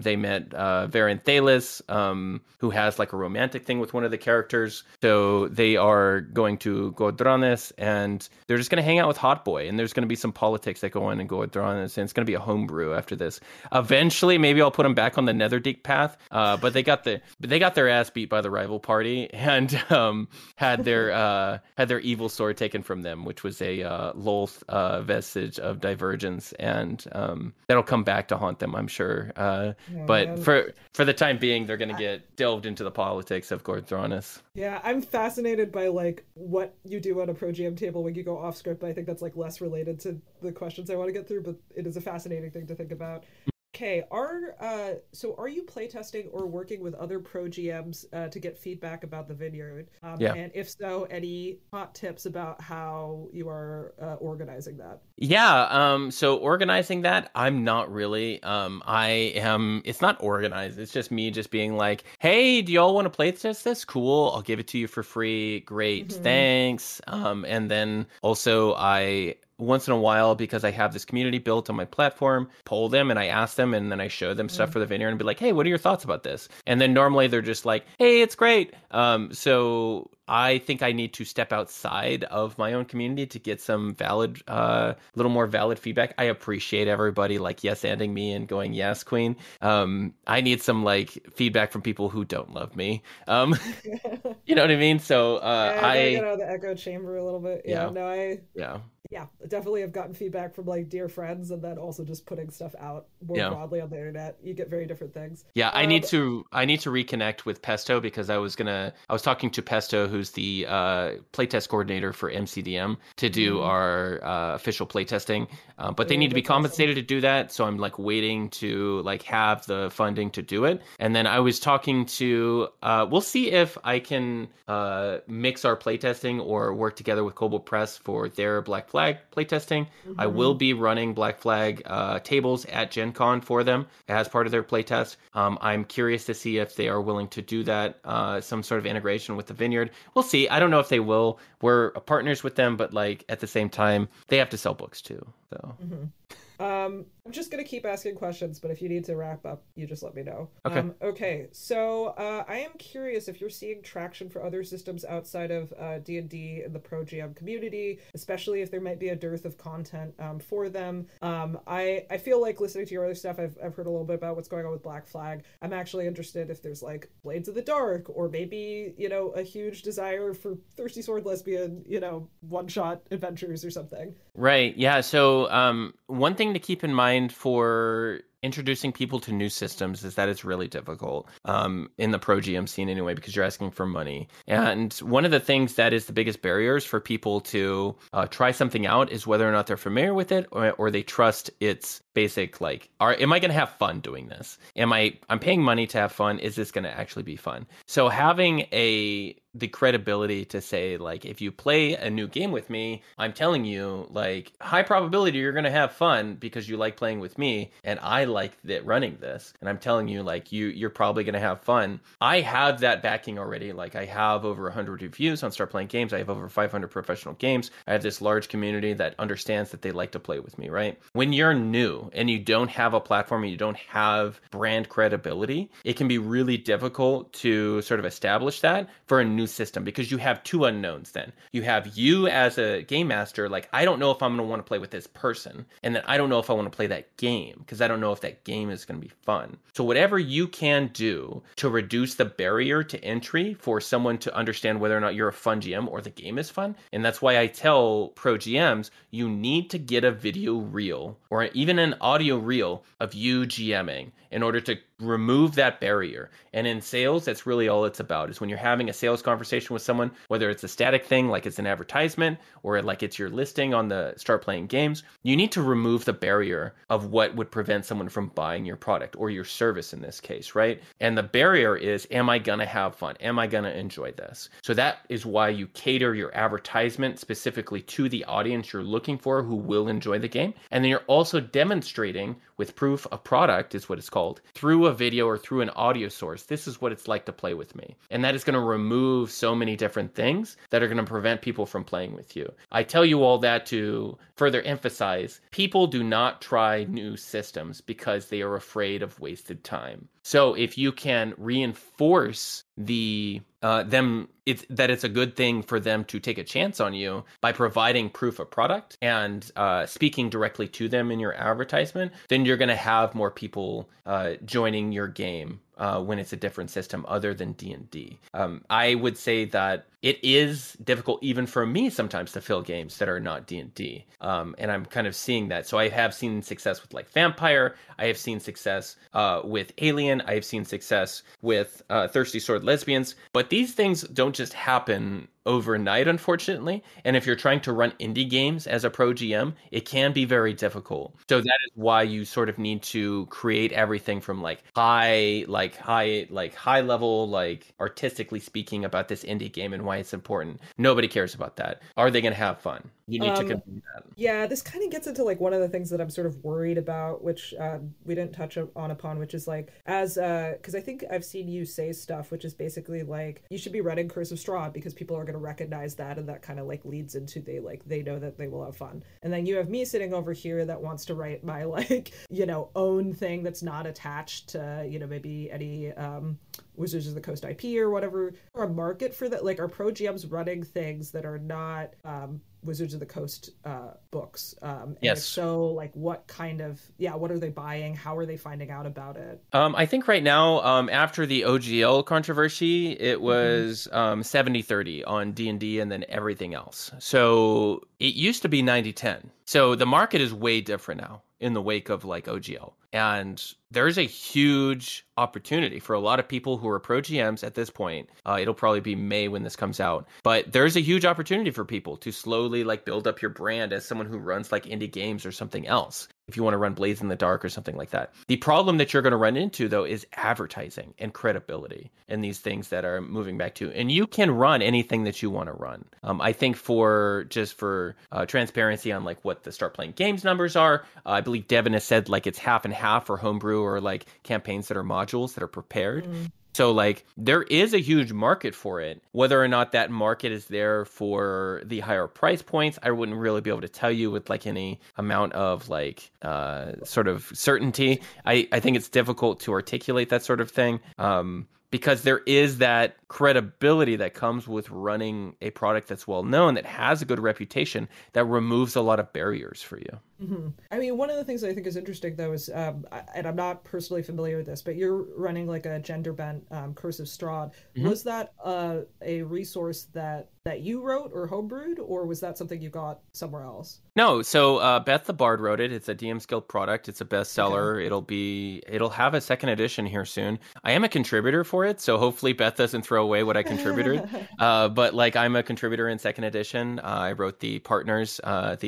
They met Varen Thalis, who has like a romantic thing with one of the characters. So they are going to Gordranes and they're just going to hang out with Hot Boy, and there's going to be some politics that go on in Gordranes, and it's going to be a homebrew after this. Eventually, maybe I'll put them back on the Netherdeep path. But they got their ass beat by the rival party and had their evil sword taken from them, which was a Lolth vestige of Divergence, and that'll come back to haunt them, I'm sure. But man. for the time being, they're going to get delved into the politics of Gordranes. Yeah, I'm fascinated by like what you do on a pro GM table when you go off script. I think that's like less related to the questions I want to get through, but it is a fascinating thing to think about. Okay, so are you playtesting or working with other pro GMs to get feedback about the vineyard? Yeah. And if so, any hot tips about how you are organizing that? Yeah, so organizing that, I'm not really. It's not organized. It's just me just being like, hey, do y'all want to play this? Cool. I'll give it to you for free. Great. Thanks. And then also once in a while, because I have this community built on my platform, poll them and I ask them, and then I show them stuff for the vineyard and be like, hey, what are your thoughts about this? And then normally they're just like, hey, it's great. So I think I need to step outside of my own community to get some valid, little more valid feedback. I appreciate everybody like yes-anding me and going, yes, queen. I need some like feedback from people who don't love me. You know what I mean? So I get out of the echo chamber a little bit. Yeah. Yeah, definitely have gotten feedback from like dear friends, and then also just putting stuff out more broadly on the internet. You get very different things. Yeah, I need to reconnect with Pesto, because I was talking to Pesto, who's the playtest coordinator for MCDM, to do our official playtesting. But they need to be compensated to do that, so I'm like waiting to like have the funding to do it. And then I was talking to we'll see if I can mix our playtesting or work together with Cobalt Press for their Black Flag playtesting. I will be running Black Flag tables at Gen Con for them as part of their playtest. I'm curious to see if they are willing to do that, some sort of integration with the vineyard. We'll see. I don't know if they will. We're partners with them, but like at the same time, they have to sell books too. So I'm just gonna keep asking questions, but if you need to wrap up, you just let me know. Okay. Okay, so I am curious if you're seeing traction for other systems outside of D&D in the Pro GM community, especially if there might be a dearth of content for them. I feel like listening to your other stuff, I've heard a little bit about what's going on with Black Flag. I'm actually interested if there's like Blades of the Dark, or maybe, you know, a huge desire for Thirsty Sword Lesbian, you know, one-shot adventures or something. Right. Yeah. So, one thing to keep in mind for introducing people to new systems is that it's really difficult, in the pro GM scene anyway, because you're asking for money. And one of the things that is the biggest barriers for people to try something out is whether or not they're familiar with it, or they trust its basic, like, am I going to have fun doing this? I'm paying money to have fun. Is this going to actually be fun? So having the credibility to say, like, if you play a new game with me, I'm telling you, like, high probability you're going to have fun because you like playing with me and I like running this, and I'm telling you, like, you're probably going to have fun. I have that backing already. Like, I have over 100 reviews on Start Playing Games. I have over 500 professional games. I have this large community that understands that they like to play with me, right? When you're new and you don't have a platform and you don't have brand credibility, it can be really difficult to sort of establish that for a new system, because you have two unknowns. Then you have you as a game master, like, I don't know if I'm going to want to play with this person, and then I don't know if I want to play that game because I don't know if that game is going to be fun. So whatever you can do to reduce the barrier to entry for someone to understand whether or not you're a fun GM or the game is fun. And that's why I tell pro GMs, you need to get a video reel or even an audio reel of you GMing in order to remove that barrier. And in sales, that's really all it's about, is when you're having a sales conversation with someone, whether it's a static thing like it's an advertisement or like it's your listing on the Start Playing Games, you need to remove the barrier of what would prevent someone from buying your product or your service in this case, right? And the barrier is, am I going to have fun? Am I going to enjoy this? So that is why you cater your advertisement specifically to the audience you're looking for who will enjoy the game. And then you're also demonstrating with proof of product, is what it's called, through a video or through an audio source. This is what it's like to play with me. And that is going to remove so many different things that are going to prevent people from playing with you. I tell you all that to further emphasize, people do not try new systems because they are afraid of wasted time. So if you can reinforce it's a good thing for them to take a chance on you by providing proof of product and speaking directly to them in your advertisement, then you're going to have more people joining your game when it's a different system other than D&D. I would say that it is difficult even for me sometimes to fill games that are not D&D. And I'm kind of seeing that. So I have seen success with like Vampire. I have seen success with Alien. I have seen success with Thirsty Sword Lesbians. But these things don't just happen overnight, unfortunately. And if you're trying to run indie games as a pro GM, it can be very difficult. So that is why you sort of need to create everything from high level, like artistically speaking about this indie game and why it's important. Nobody cares about that. Are they going to have fun? You need to convey that. Yeah, this kind of gets into like one of the things that I'm sort of worried about, which we didn't touch upon, which is like, because I think I've seen you say stuff, which is basically like, you should be running Curse of Straw because people are going to recognize that, and that kind of like leads into they know that they will have fun. And then you have me sitting over here that wants to write my own thing that's not attached to maybe any Wizards of the Coast IP or whatever, or a market for that. Like, are pro GMs running things that are not Wizards of the Coast books? And yes. If so, like, what are they buying? How are they finding out about it? I think right now, after the OGL controversy, it was 70-30 on D&D and then everything else. So it used to be 90-10. So the market is way different now in the wake of like OGL. And there's a huge opportunity for a lot of people who are pro GMs at this point. It'll probably be May when this comes out. But there's a huge opportunity for people to slowly like build up your brand as someone who runs like indie games or something else, if you want to run Blades in the Dark or something like that. The problem that you're going to run into, though, is advertising and credibility and these things that are moving back to. And you can run anything that you want to run. I think for transparency on like what the Start Playing Games numbers are, I believe Devin has said like it's half and half for homebrew or like campaigns that are modules that are prepared. So like there is a huge market for it. Whether or not that market is there for the higher price points, I wouldn't really be able to tell you with like any amount of like sort of certainty. I think it's difficult to articulate that sort of thing. Because there is that credibility that comes with running a product that's well known, that has a good reputation, that removes a lot of barriers for you. I mean, one of the things that I think is interesting, though, is, and I'm not personally familiar with this, but you're running like a gender bent cursive Strahd. Was that a resource that you wrote or homebrewed, or was that something you got somewhere else? No, so Beth the Bard wrote it. It's a DM's Guild product. It's a bestseller. Okay. It'll have a second edition here soon. I am a contributor for it, so hopefully Beth doesn't throw away what I contributed. But like I'm a contributor in second edition. I wrote the partners, as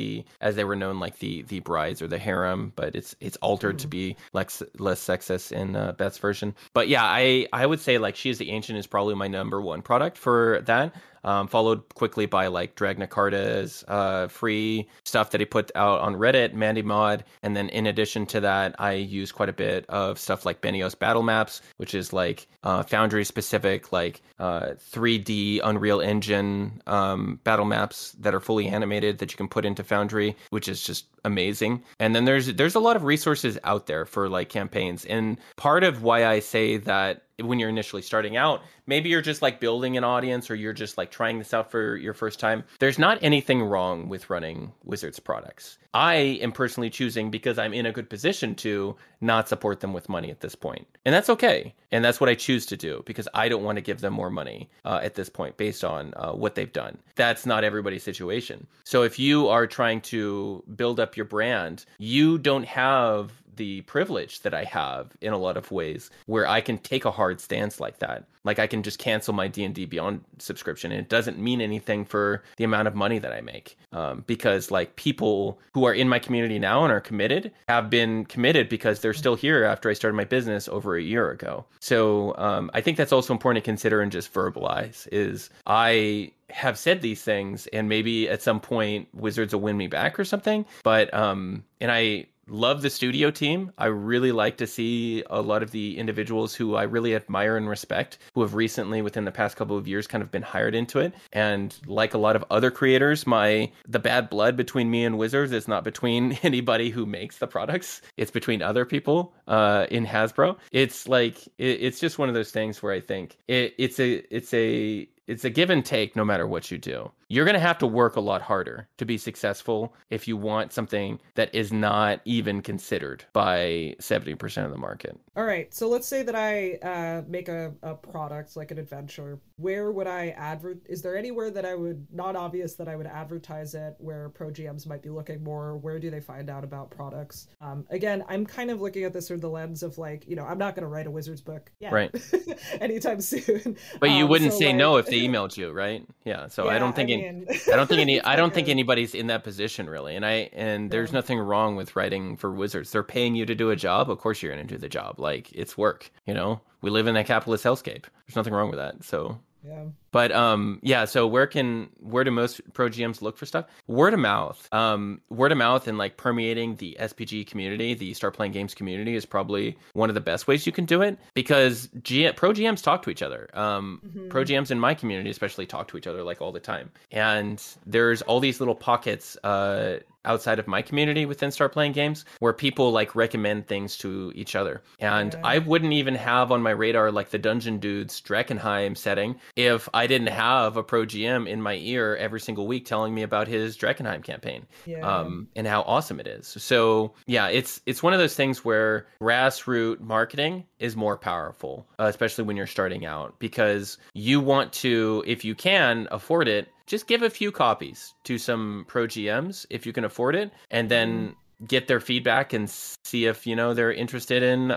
they were known, like the brides or the harem, but it's altered to be less sexist in Beth's version. But yeah, I would say like She is the Ancient is probably my number one product for that. Followed quickly by like Dragna Carta's free stuff that he put out on Reddit, Mandy Mod, and then in addition to that, I use quite a bit of stuff like Benio's Battle Maps, which is like Foundry specific, like 3D Unreal Engine battle maps that are fully animated that you can put into Foundry, which is just amazing. And then there's a lot of resources out there for like campaigns, and part of why I say that when you're initially starting out, maybe you're just like building an audience or you're just like trying this out for your first time. There's not anything wrong with running Wizards products. I am personally choosing because I'm in a good position to not support them with money at this point. And that's okay. And that's what I choose to do because I don't want to give them more money at this point based on what they've done. That's not everybody's situation. So if you are trying to build up your brand, you don't have the privilege that I have in a lot of ways where I can take a hard stance like that. Like I can just cancel my D&D Beyond subscription and it doesn't mean anything for the amount of money that I make. Because like people who are in my community now and are committed have been committed because they're still here after I started my business over a year ago. So I think that's also important to consider and just verbalize is I have said these things and maybe at some point Wizards will win me back or something. But and I love the studio team. I really like to see a lot of the individuals who I really admire and respect, who have recently, within the past couple of years, kind of been hired into it. And like a lot of other creators, the bad blood between me and Wizards is not between anybody who makes the products. It's between other people in Hasbro. It's like, it's just one of those things where I think it's a give and take no matter what you do. You're going to have to work a lot harder to be successful if you want something that is not even considered by 70% of the market. All right, so let's say that I make a product like an adventure. Where would I is there anywhere that I would, not obvious that I would advertise it, where pro GMs might be looking more? Where do they find out about products? Again, I'm kind of looking at this through the lens of like, I'm not going to write a Wizards book yet, right? anytime soon. But you wouldn't say no if they emailed you, right? Yeah. So yeah, I don't think anybody's in that position really. And there's nothing wrong with writing for Wizards. They're paying you to do a job. Of course you're going to do the job. Like it's work, we live in a capitalist hellscape. There's nothing wrong with that. So yeah. But so where do most pro GMs look for stuff? Word of mouth. Word of mouth and like permeating the SPG community, the Start Playing Games community is probably one of the best ways you can do it because pro GMs talk to each other. Pro GMs in my community especially talk to each other like all the time. And there's all these little pockets outside of my community within Start Playing Games where people like recommend things to each other. And I wouldn't even have on my radar like the Dungeon Dudes Dreckenheim setting if I didn't have a pro GM in my ear every single week telling me about his Dreckenheim campaign and how awesome it is. So yeah, it's one of those things where grassroots marketing is more powerful, especially when you're starting out, because you want to, if you can afford it, just give a few copies to some pro GMs if you can afford it, and then get their feedback and see if, they're interested in,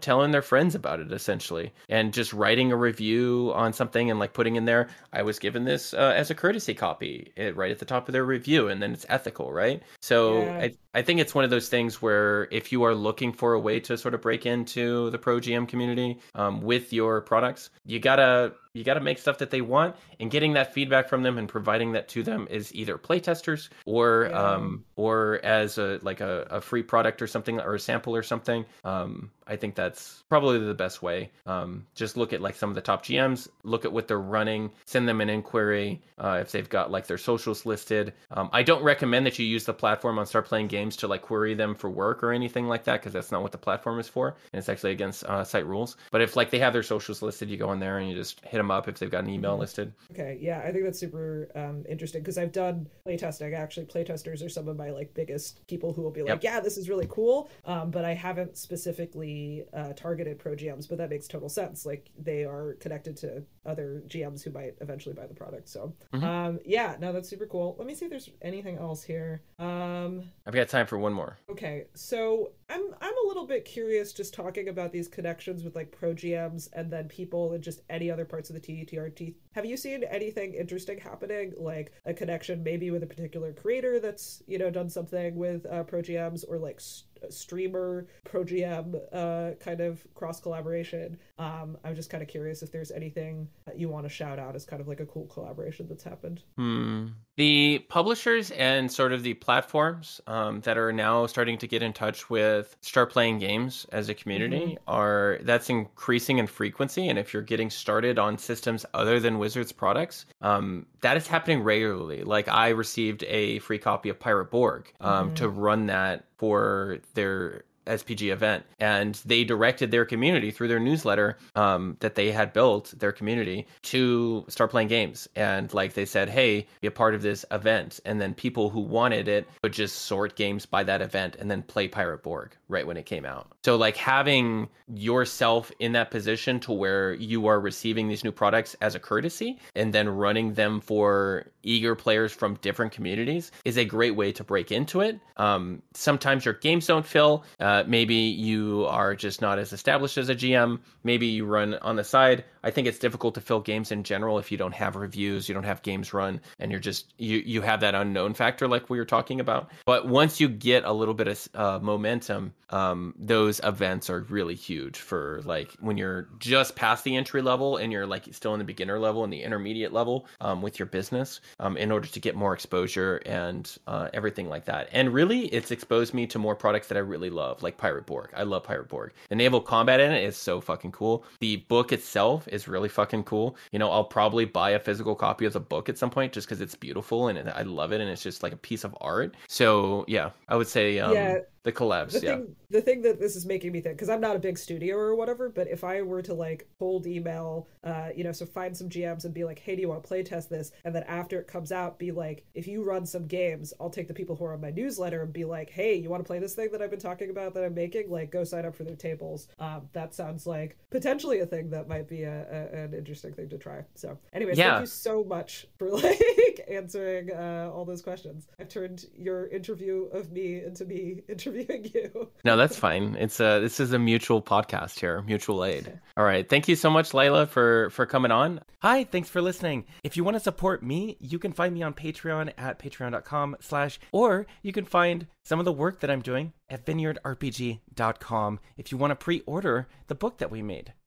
telling their friends about it, essentially. And just writing a review on something and like putting in there, I was given this as a courtesy copy right at the top of their review, and then it's ethical, right? So I think it's one of those things where if you are looking for a way to sort of break into the pro GM community with your products, you gotta make stuff that they want, and getting that feedback from them and providing that to them is either playtesters or as a free product or something, or a sample or something. I think that's probably the best way. Just look at like some of the top GMs, look at what they're running, send them an inquiry if they've got like their socials listed. I don't recommend that you use the platform on Start Playing Games to like query them for work or anything like that, because that's not what the platform is for, and it's actually against site rules. But if like they have their socials listed, you go in there and you just hit them up if they've got an email listed. Okay, yeah, I think that's super interesting because I've done playtesting. Actually, playtesters are some of my like biggest people who will be like, yeah, this is really cool. But I haven't specifically targeted pro GMs, but that makes total sense. Like they are connected to other GMs who might eventually buy the product. So yeah, no, that's super cool. Let me see if there's anything else here. I've got time for one more. Okay, so I'm a little bit curious just talking about these connections with like pro GMs and then people and just any other parts of the TTRT. Have you seen anything interesting happening, like a connection maybe with a particular creator that's, you know, done something with pro GMs, or like streamer pro GM kind of cross collaboration? I'm just kind of curious if there's anything that you want to shout out as kind of like a cool collaboration that's happened. The publishers and sort of the platforms that are now starting to get in touch with Start Playing Games as a community that's increasing in frequency. And if you're getting started on systems other than Wizards products, that is happening regularly. Like I received a free copy of Pirate Borg to run that for their SPG event, and they directed their community through their newsletter that they had built, their community, to Start Playing Games. And like they said, hey, be a part of this event, and then people who wanted it would just sort games by that event and then play Pirate Borg right when it came out. So like having yourself in that position to where you are receiving these new products as a courtesy and then running them for eager players from different communities is a great way to break into it. Sometimes your games don't fill. Maybe you are just not as established as a GM. Maybe you run on the side. I think it's difficult to fill games in general if you don't have reviews, you don't have games run, and you're just, you have that unknown factor like we were talking about. But once you get a little bit of momentum, those events are really huge for like when you're just past the entry level and you're like still in the beginner level and the intermediate level with your business, in order to get more exposure and everything like that. And really, it's exposed me to more products that I really love, like Pirate Borg. I love Pirate Borg. The naval combat in it is so fucking cool. The book itself is really fucking cool. You know, I'll probably buy a physical copy of the book at some point just because it's beautiful and I love it and it's just like a piece of art. So yeah, I would say the collabs. The thing that this is making me think, because I'm not a big studio or whatever, but if I were to like cold email, so find some GMs and be like, hey, do you want to play test this? And then after it comes out, be like, if you run some games, I'll take the people who are on my newsletter and be like, hey, you want to play this thing that I've been talking about that I'm making? Like, go sign up for their tables. That sounds like potentially a thing that might be an interesting thing to try. So anyways, thank you so much for like answering all those questions. I've turned your interview of me into me interviewing you. No, that's fine. It's this is a mutual podcast here, mutual aid. All right. Thank you so much, Lyla, for coming on. Hi, thanks for listening. If you want to support me, you can find me on Patreon at patreon.com/ or you can find some of the work that I'm doing at vineyardrpg.com if you want to pre-order the book that we made.